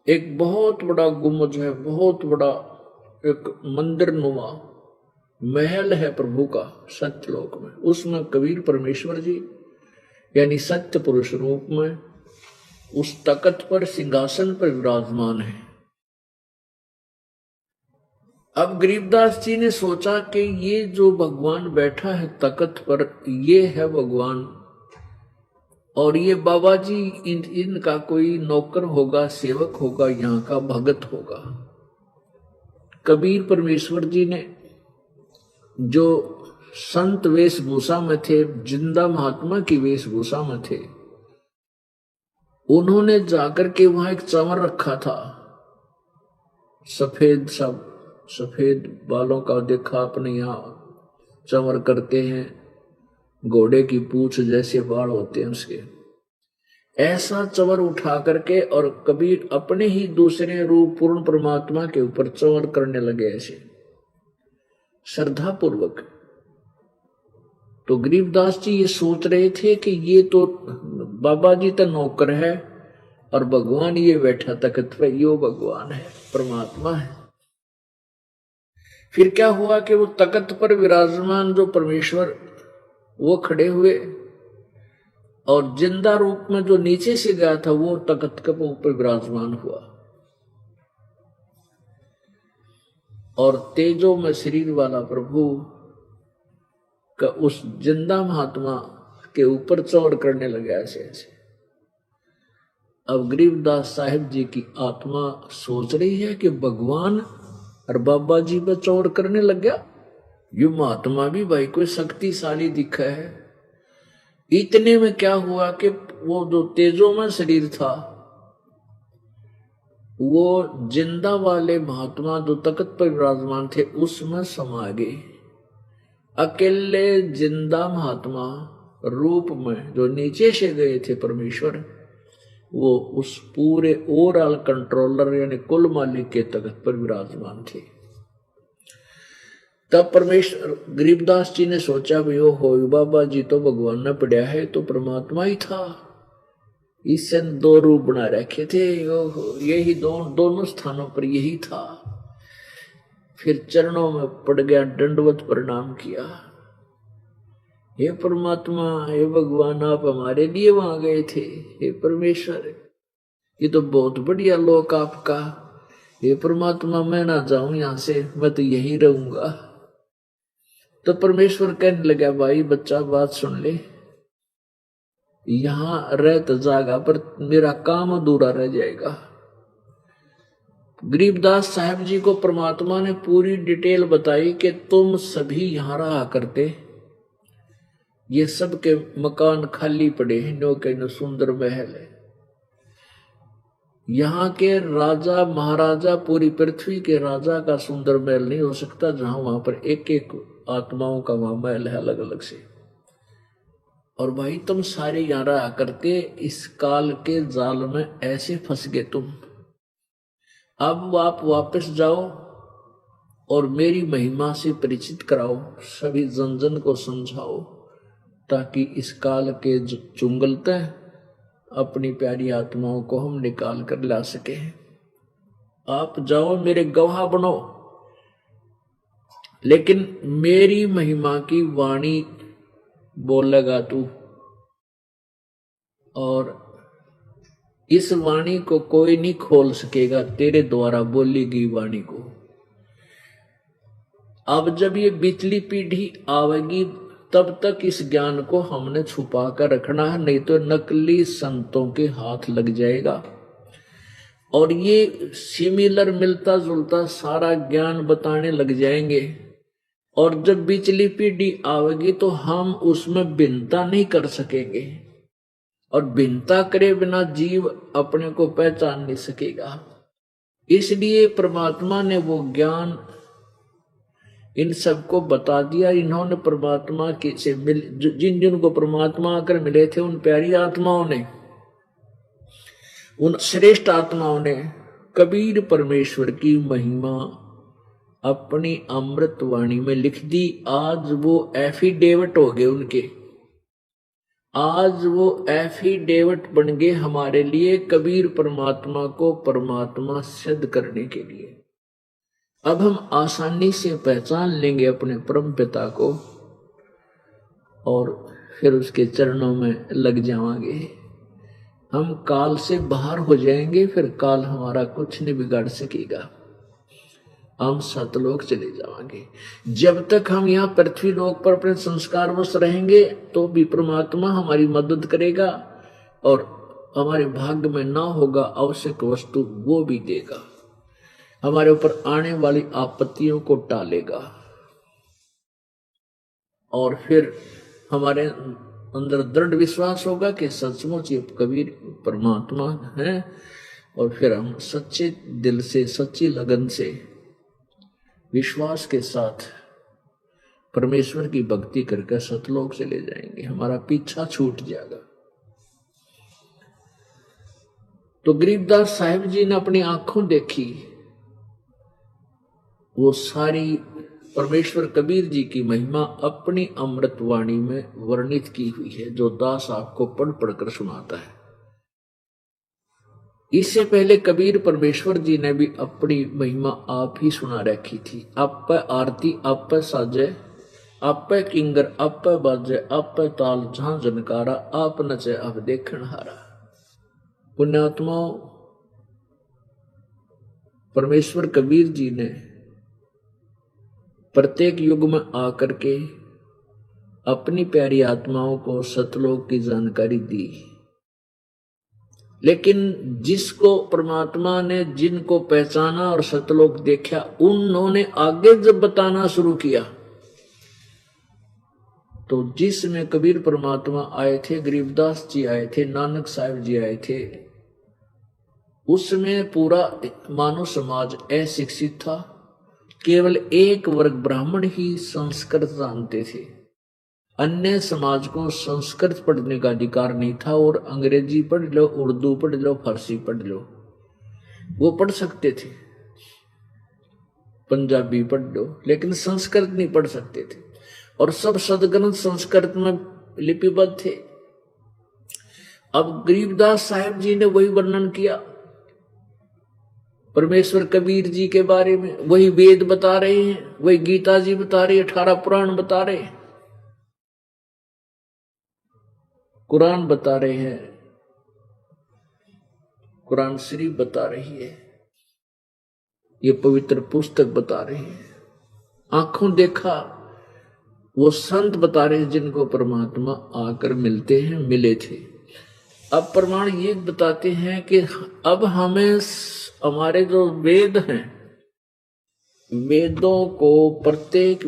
एक बहुत बड़ा गुम्बद है, बहुत बड़ा एक मंदिर नुमा महल है प्रभु का सत्यलोक में। उसमें कबीर परमेश्वर जी यानी सत्य पुरुष रूप में उस तख्त पर सिंहासन पर विराजमान है। अब गरीबदास जी ने सोचा कि ये जो भगवान बैठा है तख्त पर, ये है भगवान, और ये बाबा जी इनका कोई नौकर होगा, सेवक होगा, यहाँ का भगत होगा। कबीर परमेश्वर जी ने जो संत वेशभूषा में थे, जिंदा महात्मा की वेशभूषा में थे, उन्होंने जाकर के वहां एक चंवर रखा था, सफेद सब सफेद बालों का देखा अपने यहाँ चंवर करते हैं, घोड़े की पूंछ जैसे बाल होते हैं उसके, ऐसा चंवर उठा करके और कबीर अपने ही दूसरे रूप पूर्ण परमात्मा के ऊपर चंवर करने लगे ऐसे श्रद्धा पूर्वक। तो गरीबदास जी ये सोच रहे थे कि ये तो बाबा जी तो नौकर है और भगवान ये बैठा तख्त पे, यो भगवान है, परमात्मा है। फिर क्या हुआ कि वो तख्त पर विराजमान जो परमेश्वर वो खड़े हुए, और जिंदा रूप में जो नीचे से गया था वो तख्त के ऊपर विराजमान हुआ, और तेजो में शरीर वाला प्रभु का उस जिंदा महात्मा के ऊपर चौड़ करने लगे ऐसे ऐसे। अब गरीबदास साहिब जी की आत्मा सोच रही है कि भगवान और बाबा जी पर चौड़ करने लग गया, ये महात्मा भी भाई कोई शक्तिशाली दिखा है। इतने में क्या हुआ कि वो जो तेजो में शरीर था वो जिंदा वाले महात्मा जो तख्त पर विराजमान थे उसमें समा गए। अकेले जिंदा महात्मा रूप में जो नीचे से गए थे परमेश्वर, वो उस पूरे ओवरऑल कंट्रोलर यानी कुल मालिक के तख्त पर विराजमान थे। तब परमेश्वर गरीबदास जी ने सोचा भी ओ हो बाबा जी तो भगवान ने पढ़ा है तो परमात्मा ही था, इससे दो रूप बना रखे थे, यही दोनों स्थानों पर यही था। फिर चरणों में पड़ गया, दंडवत प्रणाम किया, हे परमात्मा, हे भगवान, आप हमारे लिए वहां गए थे, हे परमेश्वर, ये तो बहुत बढ़िया लोक आपका, हे परमात्मा मैं ना जाऊं यहां से, मैं तो यही रहूंगा। तो परमेश्वर कहने लगा, भाई बच्चा बात सुन ले, यहां रह तो जाएगा पर मेरा काम अधूरा रह जाएगा। गरीबदास साहब जी को परमात्मा ने पूरी डिटेल बताई कि तुम सभी यहां रहा करते, ये सब के मकान खाली पड़े हैं, नो के नो सुंदर महल है, यहाँ के राजा महाराजा पूरी पृथ्वी के राजा का सुंदर महल नहीं हो सकता जहां वहां पर एक एक आत्माओं का वहां महल है अलग अलग से। और भाई तुम सारे यहाँ रहा करते, इस काल के जाल में ऐसे फंस गए तुम, अब आप वापस जाओ और मेरी महिमा से परिचित कराओ, सभी जन जन को समझाओ, ताकि इस काल के चुंगलते अपनी प्यारी आत्माओं को हम निकाल कर ला सके। आप जाओ, मेरे गवाह बनो, लेकिन मेरी महिमा की वाणी बोलेगा तू, और इस वाणी को कोई नहीं खोल सकेगा, तेरे द्वारा बोली गई वाणी को। अब जब ये बीचली पीढ़ी आवेगी तब तक इस ज्ञान को हमने छुपा कर रखना है, नहीं तो नकली संतों के हाथ लग जाएगा और ये सिमिलर मिलता जुलता सारा ज्ञान बताने लग जाएंगे। और जब बिचली पीढ़ी आवेगी तो हम उसमें भिन्नता नहीं कर सकेंगे, और भिन्नता करे बिना जीव अपने को पहचान नहीं सकेगा। इसलिए परमात्मा ने वो ज्ञान इन सबको बता दिया। इन्होंने परमात्मा के से मिल, जिन जिनको परमात्मा आकर मिले थे, उन प्यारी आत्माओं ने, उन श्रेष्ठ आत्माओं ने कबीर परमेश्वर की महिमा अपनी अमृत वाणी में लिख दी। आज वो एफिडेविट हो गए उनके, आज वो एफिडेविट बन गए हमारे लिए, कबीर परमात्मा को परमात्मा सिद्ध करने के लिए। अब हम आसानी से पहचान लेंगे अपने परम पिता को और फिर उसके चरणों में लग जाएंगे। हम काल से बाहर हो जाएंगे, फिर काल हमारा कुछ नहीं बिगाड़ सकेगा। हम सतलोक चले जाएंगे। जब तक हम यहाँ पृथ्वी लोक पर अपने संस्कार वश रहेंगे तो भी परमात्मा हमारी मदद करेगा, और हमारे भाग्य में ना होगा आवश्यक वस्तु वो भी देगा, हमारे ऊपर आने वाली आपत्तियों को टालेगा, और फिर हमारे अंदर दृढ़ विश्वास होगा कि सचमुच ये कबीर परमात्मा है। और फिर हम सच्चे दिल से, सच्ची लगन से, विश्वास के साथ परमेश्वर की भक्ति करके सतलोक से ले जाएंगे, हमारा पीछा छूट जाएगा। तो गरीबदास साहिब जी ने अपनी आंखों देखी वो सारी परमेश्वर कबीर जी की महिमा अपनी अमृत वाणी में वर्णित की हुई है, जो दास आपको पढ़ पढ़कर सुनाता है। इससे पहले कबीर परमेश्वर जी ने भी अपनी महिमा आप ही सुना रखी थी। आप पे आरती, आप पे साजे, आप पे किंगर, आप पे बाजे, आप पे ताल जहां जनकारा, आप नचे अब देखण हारा। पुण्यात्माओं, परमेश्वर कबीर जी ने प्रत्येक युग में आकर के अपनी प्यारी आत्माओं को सतलोक की जानकारी दी, लेकिन जिसको परमात्मा ने, जिनको पहचाना और सतलोक देखा, उन्होंने आगे जब बताना शुरू किया तो जिसमें कबीर परमात्मा आए थे, गरीबदास जी आए थे, नानक साहिब जी आए थे, उसमें पूरा मानव समाज अशिक्षित था। केवल एक वर्ग ब्राह्मण ही संस्कृत जानते थे, अन्य समाज को संस्कृत पढ़ने का अधिकार नहीं था। और अंग्रेजी पढ़ लो, उर्दू पढ़ लो, फारसी पढ़ लो, वो पढ़ सकते थे, पंजाबी पढ़ लो, लेकिन संस्कृत नहीं पढ़ सकते थे। और सब सदग्रंथ संस्कृत में लिपिबद्ध थे। अब गरीबदास साहिब जी ने वही वर्णन किया परमेश्वर कबीर जी के बारे में, वही वेद बता रहे हैं, वही गीता जी बता रही है, 18 पुराण बता रहे हैं, कुरान बता रहे हैं, कुरान शरीफ बता रही है, ये पवित्र पुस्तक बता रही है। आंखों देखा वो संत बता रहे हैं जिनको परमात्मा आकर मिलते हैं, मिले थे। अब प्रमाण ये बताते हैं कि अब हमें हमारे जो वेद हैं, वेदों को प्रत्येक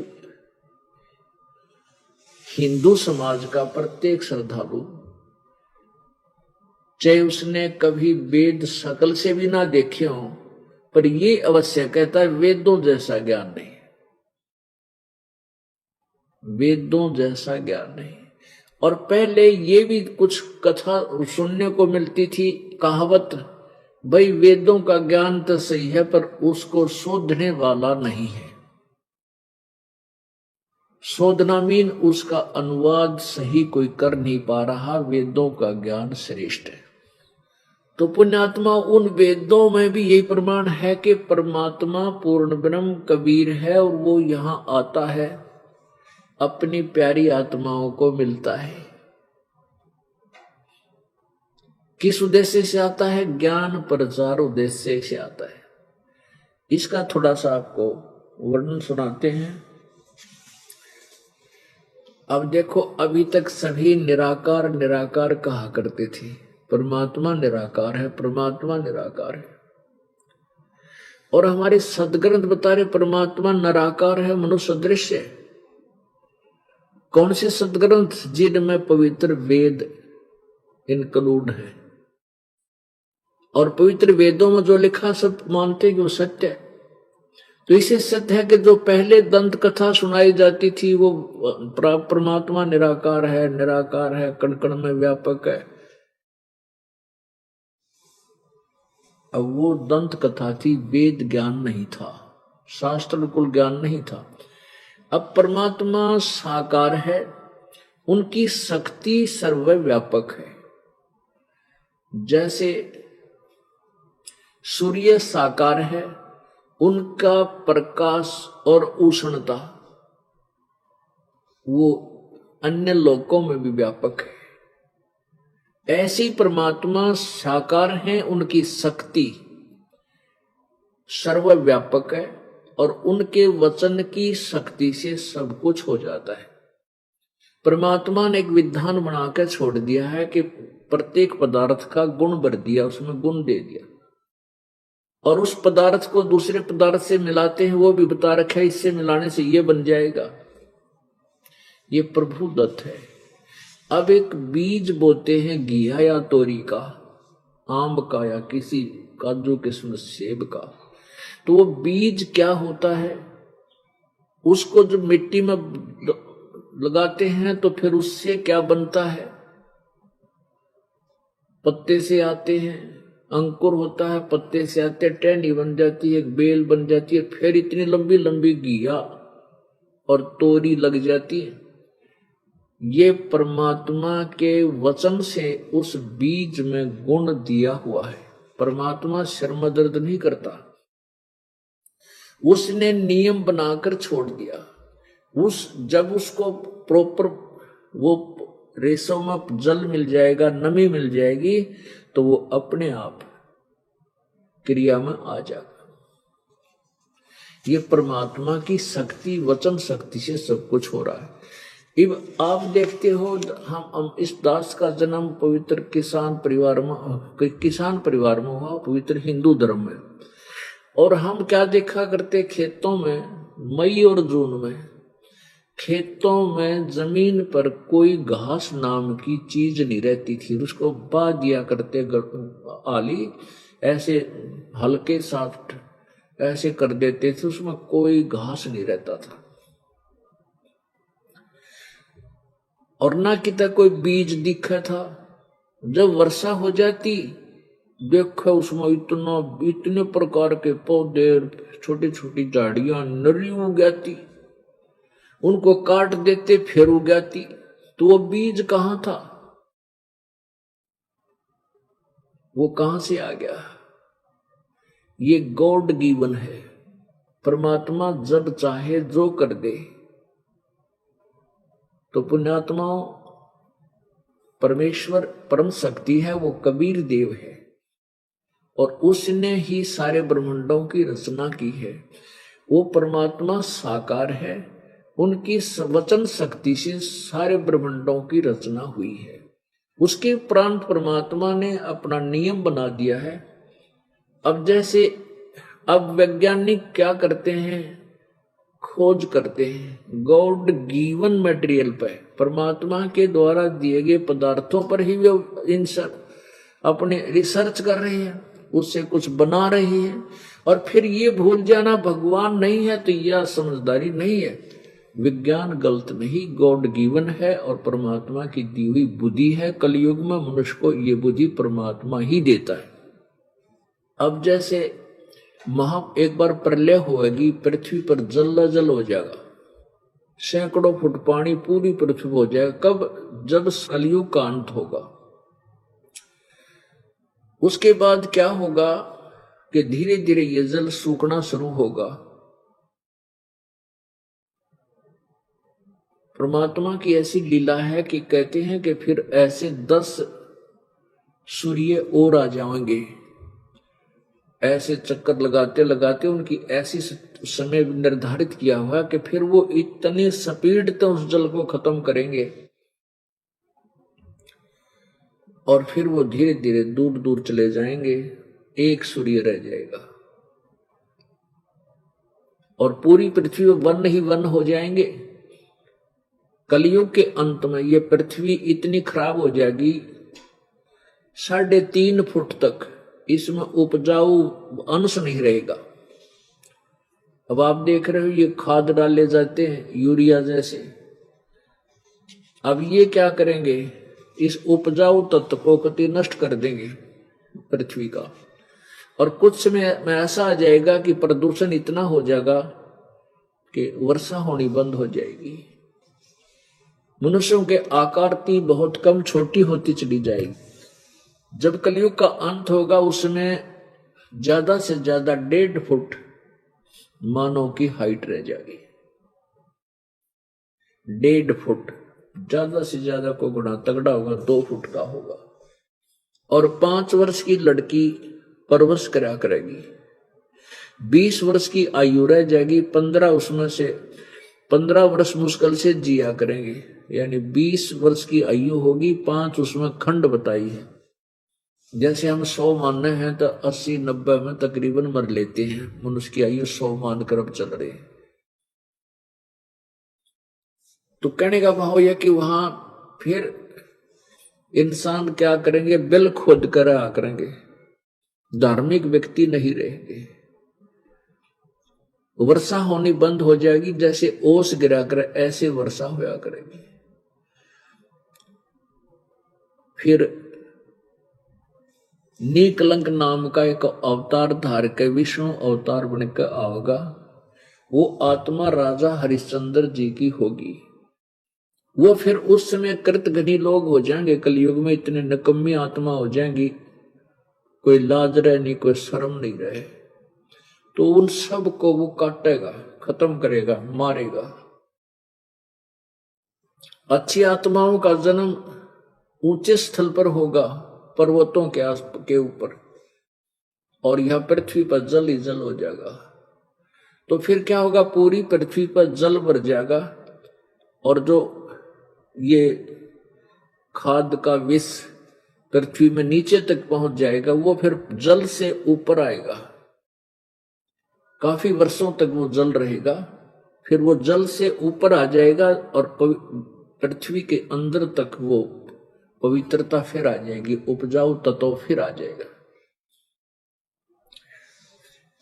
हिंदू समाज का प्रत्येक श्रद्धालु, चाहे उसने कभी वेद शकल से भी ना देखे हो, पर ये अवश्य कहता है वेदों जैसा ज्ञान नहीं, वेदों जैसा ज्ञान नहीं। और पहले ये भी कुछ कथा सुनने को मिलती थी, कहावत, भाई वेदों का ज्ञान तो सही है पर उसको शोधने वाला नहीं है। शोधना मीन उसका अनुवाद सही कोई कर नहीं पा रहा। वेदों का ज्ञान श्रेष्ठ है। तो पुण्यात्मा, उन वेदों में भी यही प्रमाण है कि परमात्मा पूर्ण ब्रह्म कबीर है, और वो यहां आता है, अपनी प्यारी आत्माओं को मिलता है। किस उद्देश्य से आता है? ज्ञान प्रचार उद्देश्य से आता है। इसका थोड़ा सा आपको वर्णन सुनाते हैं। अब देखो, अभी तक सभी निराकार निराकार कहा करते थे, परमात्मा निराकार है, परमात्मा निराकार है। और हमारे सदग्रंथ बता रहे परमात्मा निराकार है, मनुष्य सदृश है। कौन से सदग्रंथ? जिनमें पवित्र वेद इंक्लूड है, और पवित्र वेदों में जो लिखा सब मानते हैं कि वो सत्य है। तो इसे सत्य है कि जो पहले दंत कथा सुनाई जाती थी वो परमात्मा निराकार है, निराकार है, कण कण में व्यापक है। अब वो दंत कथा थी, वेद ज्ञान नहीं था, शास्त्र कुल ज्ञान नहीं था। अब परमात्मा साकार है, उनकी शक्ति सर्वव्यापक है। जैसे सूर्य साकार है, उनका प्रकाश और उष्णता वो अन्य लोकों में भी व्यापक है। ऐसी परमात्मा साकार है, उनकी शक्ति सर्वव्यापक है, और उनके वचन की शक्ति से सब कुछ हो जाता है। परमात्मा ने एक विधान बनाकर छोड़ दिया है कि प्रत्येक पदार्थ का गुण भर दिया, उसमें गुण दे दिया, और उस पदार्थ को दूसरे पदार्थ से मिलाते हैं, वो भी बता रखा है इससे मिलाने से ये बन जाएगा। ये प्रभु दत्त है। अब एक बीज बोते हैं घिया या तोरी का, आम का या किसी काजू किस्म सेब का, तो वो बीज क्या होता है? उसको जब मिट्टी में लगाते हैं तो फिर उससे क्या बनता है? पत्ते से आते हैं, अंकुर होता है, पत्ते से आते टहनी बन जाती है, एक बेल बन जाती है, फिर इतनी लंबी लंबी घिया और तोरी लग जाती है। ये परमात्मा के वचन से उस बीज में गुण दिया हुआ है। परमात्मा शर्म दर्द नहीं करता, उसने नियम बनाकर छोड़ दिया। जब उसको प्रॉपर वो रेशों में जल मिल जाएगा, नमी मिल जाएगी, तो वो अपने आप क्रिया में आ जाएगा। ये परमात्मा की शक्ति, वचन शक्ति से सब कुछ हो रहा है। अब आप देखते हो, हम इस दास का जन्म पवित्र किसान परिवार में हुआ, पवित्र हिंदू धर्म में। और हम क्या देखा करते खेतों में, मई और जून में खेतों में जमीन पर कोई घास नाम की चीज नहीं रहती थी, उसको बा दिया करते आली, ऐसे हल्के साथ ऐसे कर देते थे, उसमें कोई घास नहीं रहता था, और ना कितना कोई बीज दिखा था। जब वर्षा हो जाती, देखो उसमें इतने प्रकार के पौधे, छोटी छोटी झाड़ियां नरी उग जाती, उनको काट देते फिर उग जाती। तो वो बीज कहां था? वो कहां से आ गया? ये गॉड गिवन है। परमात्मा जब चाहे जो कर दे। तो पुण्यात्माओं, परमेश्वर परम शक्ति है, वो कबीर देव है, और उसने ही सारे ब्रह्मांडों की रचना की है। वो परमात्मा साकार है, उनकी वचन शक्ति से सारे ब्रह्मांडों की रचना हुई है। उसके उपरांत परमात्मा ने अपना नियम बना दिया है। अब जैसे अब वैज्ञानिक क्या करते हैं? खोज करते हैं गॉड गिवन मटेरियल पर, परमात्मा के द्वारा दिए गए पदार्थों पर ही वे इंसान अपने रिसर्च कर रहे हैं, उससे कुछ बना रहे हैं, और फिर ये भूल जाना भगवान नहीं है, तो यह समझदारी नहीं है। विज्ञान गलत नहीं, गॉड गिवन है, और परमात्मा की दी हुई बुद्धि है। कलयुग में मनुष्य को ये बुद्धि परमात्मा ही देता है। अब जैसे एक बार प्रलय होगी, पृथ्वी पर जल हो जाएगा, सैकड़ों फुट पानी पूरी पृथ्वी हो जाएगा। कब? जब कलयुग का अंत होगा। उसके बाद क्या होगा कि धीरे धीरे ये जल सूखना शुरू होगा। परमात्मा की ऐसी लीला है कि कहते हैं कि फिर ऐसे 10 सूर्य और आ जाएंगे, ऐसे चक्कर लगाते लगाते उनकी ऐसी समय निर्धारित किया हुआ कि फिर वो इतनी स्पीड से उस जल को खत्म करेंगे और फिर वो धीरे धीरे दूर दूर चले जाएंगे, एक सूर्य रह जाएगा और पूरी पृथ्वी वन ही वन हो जाएंगे। कलयुग के अंत में ये पृथ्वी इतनी खराब हो जाएगी, 3.5 फुट तक इसमें उपजाऊ अंश नहीं रहेगा। अब आप देख रहे हो ये खाद डाले जाते हैं यूरिया जैसे, अब ये क्या करेंगे, इस उपजाऊ तत्व को कति नष्ट कर देंगे पृथ्वी का। और कुछ समय में ऐसा आ जाएगा कि प्रदूषण इतना हो जाएगा कि वर्षा होनी बंद हो जाएगी, मनुष्यों के आकार की बहुत कम छोटी होती चली जाएगी। जब कलयुग का अंत होगा उसमें ज्यादा से ज्यादा 1.5 फुट मानव की हाइट रह जाएगी। 1.5 फुट, ज्यादा से ज्यादा को गुना तगड़ा होगा 2 फुट का होगा। और 5 वर्ष की लड़की परवश करा करेगी, 20 वर्ष की आयु रह जाएगी, 15 उसमें से 15 वर्ष मुश्किल से जिया करेंगे, यानी 20 वर्ष की आयु होगी, 5 उसमें खंड बताई है। जैसे हम 100 मानने हैं तो 80-90 में तकरीबन मर लेते हैं, मनुष्य की आयु 100 मानकर अब चल रहे हैं। तो कहने का भाव यह कि वहां फिर इंसान क्या करेंगे, बिल खोद कर आ करेंगे, धार्मिक व्यक्ति नहीं रहेंगे, वर्षा होनी बंद हो जाएगी, जैसे ओस गिरा कर ऐसे वर्षा होया करेगी। फिर नीकलंक नाम का एक अवतार धार के विष्णु अवतार बनकर आएगा, वो आत्मा राजा हरिश्चंद्र जी की होगी। वो फिर उस समय कृतघ्नी लोग हो जाएंगे, कलयुग में इतने निकम्मी आत्मा हो जाएंगी, कोई लाज रहे नहीं, कोई शर्म नहीं रहे, तो उन सब को वो काटेगा, खत्म करेगा, मारेगा। अच्छी आत्माओं का जन्म ऊंचे स्थल पर होगा, पर्वतों के ऊपर, और यह पृथ्वी पर जल ही जल हो जाएगा। तो फिर क्या होगा, पूरी पृथ्वी पर जल भर जाएगा और जो ये खाद का विष पृथ्वी में नीचे तक पहुंच जाएगा, वो फिर जल से ऊपर आएगा, काफी वर्षों तक वो जल रहेगा, फिर वो जल से ऊपर आ जाएगा और पृथ्वी के अंदर तक वो पवित्रता फिर आ जाएगी, उपजाऊ तत्व फिर आ जाएगा।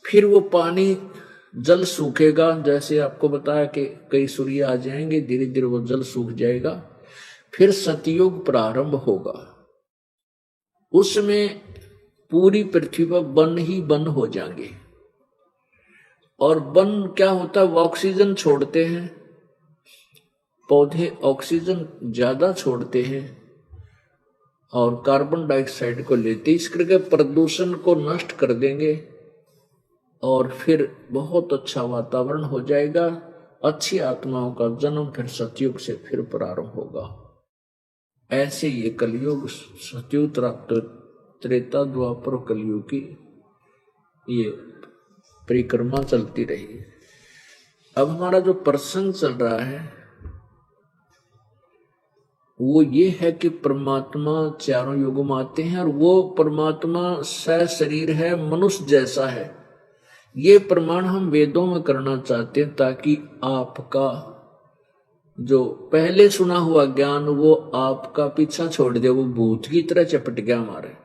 फिर वो पानी जल सूखेगा, जैसे आपको बताया कि कई सूर्य आ जाएंगे, धीरे धीरे वो जल सूख जाएगा। फिर सतयुग प्रारंभ होगा, उसमें पूरी पृथ्वी पर वन ही वन हो जाएंगे। और वन क्या होता है, वो ऑक्सीजन छोड़ते हैं, पौधे ऑक्सीजन ज्यादा छोड़ते हैं और कार्बन डाइऑक्साइड को लेते, इस करके प्रदूषण को नष्ट कर देंगे और फिर बहुत अच्छा वातावरण हो जाएगा। अच्छी आत्माओं का जन्म फिर सतयुग से फिर प्रारंभ होगा। ऐसे ये कलयुग, सतयुग, त्रेता, द्वापर, कलयुग की ये परिक्रमा चलती रही। अब हमारा जो प्रसंग चल रहा है वो ये है कि परमात्मा चारों युगों में आते हैं और वो परमात्मा सशरीर है, मनुष्य जैसा है। ये प्रमाण हम वेदों में करना चाहते हैं ताकि आपका जो पहले सुना हुआ ज्ञान वो आपका पीछा छोड़ दे, वो भूत की तरह चपट गया हमारे।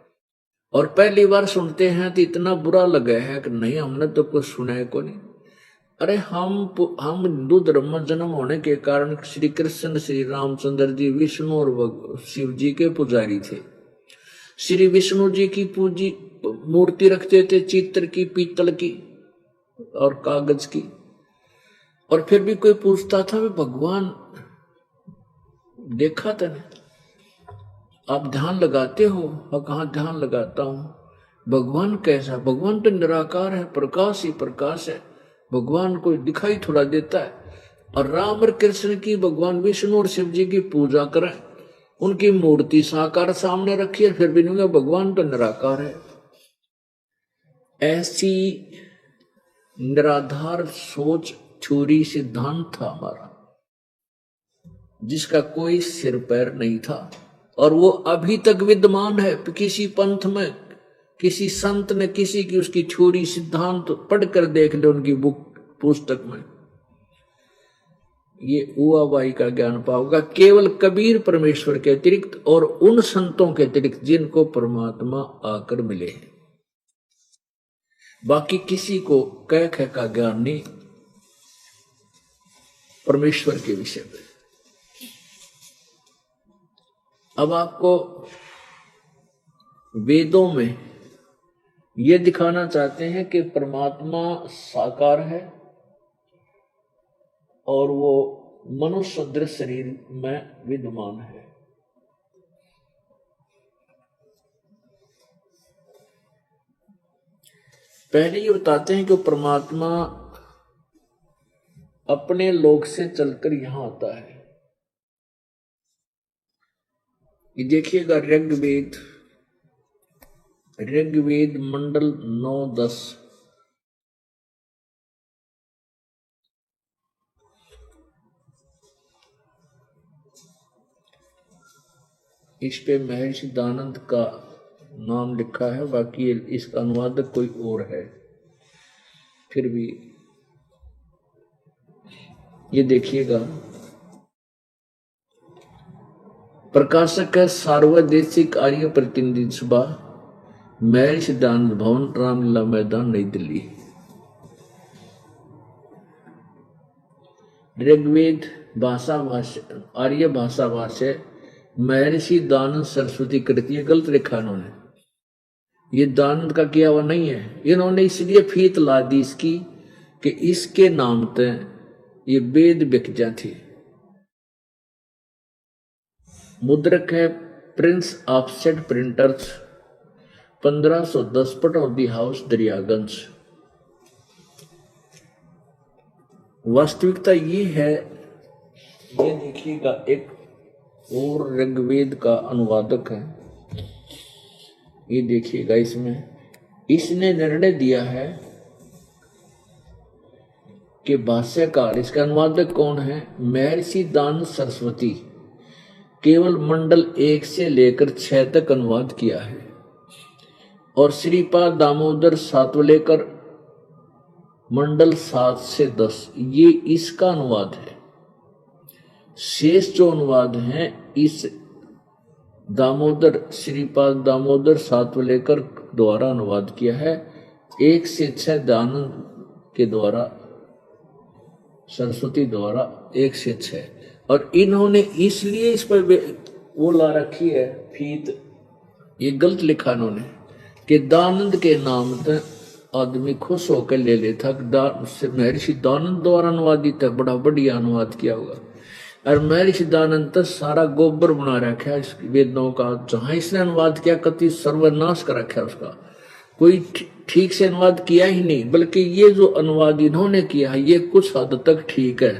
और पहली बार सुनते हैं तो इतना बुरा लगा है कि नहीं, हमने तो कुछ सुना है को नहीं। अरे हम हिंदू धर्म में जन्म होने के कारण श्री कृष्ण, श्री रामचंद्र जी, विष्णु और शिव जी के पुजारी थे। श्री विष्णु जी की पूजी मूर्ति रखते थे, चित्र की, पीतल की और कागज की। और फिर भी कोई पूछता था, वे भगवान देखा था ना, आप ध्यान लगाते हो? और कहाँ ध्यान लगाता हूं। भगवान कैसा? भगवान तो निराकार है, प्रकाश ही प्रकाश है, भगवान को दिखाई थोड़ा देता है। और राम और कृष्ण की, भगवान विष्णु और शिव जी की पूजा करें, उनकी मूर्ति साकार सामने रखी है, फिर भी नहीं, भगवान तो निराकार है। ऐसी निराधार सोच थ्योरी सिद्धांत था हमारा, जिसका कोई सिर पैर नहीं था, और वो अभी तक विद्यमान है। किसी पंथ में किसी संत ने किसी की उसकी थ्योरी सिद्धांत पढ़कर देख ले उनकी बुक पुस्तक में, ये हुआबाई का ज्ञान पाओगा। केवल कबीर परमेश्वर के अतिरिक्त और उन संतों के अतिरिक्त जिनको परमात्मा आकर मिले हैं, बाकी किसी को कह का ज्ञान नहीं परमेश्वर के विषय में। अब आपको वेदों में ये दिखाना चाहते हैं कि परमात्मा साकार है और वो मनुष्य सदृश शरीर में विद्यमान है। पहले ये बताते हैं कि परमात्मा अपने लोक से चलकर यहां आता है। ये देखिएगा ऋग्वेद मंडल 9-10, इस पे महर्षि दानंद का नाम लिखा है, बाकी इसका अनुवादक कोई और है। फिर भी ये देखिएगा, प्रकाशक है सार्वदेशिक आर्य प्रतिनिधि सभा, महर्षि दानंद भवन, रामलीला मैदान, नई दिल्ली। ऋग्वेद भाषा भाष्य, आर्य भाषा भाष्य, महर्षि दानंद सरस्वती कृति। गलत लिखा इन्होंने, ये दानंद का किया हुआ नहीं है। इन्होंने इसलिए फीत ला दी इसकी कि इसके नाम ते ये वेद बिकजा थी। मुद्रक है Prince offset printers, 1510, Pataudi house, Daryaganj. वास्तविकता ये है, ये देखिएगा, एक और ऋग्वेद का अनुवादक है, ये देखिएगा, इसने निर्णय दिया है कि भाष्यकार, इसका अनुवादक कौन है, महर्षि दानंद सरस्वती, केवल मंडल 1 से लेकर 6 तक अनुवाद किया है, और श्रीपाद दामोदर सातवलेकर मंडल 7 से 10, ये इसका अनुवाद है। शेष जो अनुवाद हैं इस श्रीपाद दामोदर सातवलेकर द्वारा अनुवाद किया है, 1 से 6 दानंद के द्वारा, सरस्वती द्वारा 1 से 6। और इन्होंने इसलिए इस पर वो ला रखी है फीत, ये गलत लिखा इन्होंने कि दानंद के नाम से आदमी खुश होकर ले लेता। महर्षि दानंद द्वारा अनुवादित है, बड़ा बढ़िया अनुवाद किया होगा। और महर्षि दानंद तो सारा गोबर बना रखा है इस वेदों का, जहां इसने अनुवाद किया कति सर्वनाश कर रखा है उसका, कोई ठीक से अनुवाद किया ही नहीं। बल्कि ये जो अनुवाद इन्होंने किया है ये कुछ हद तक ठीक है।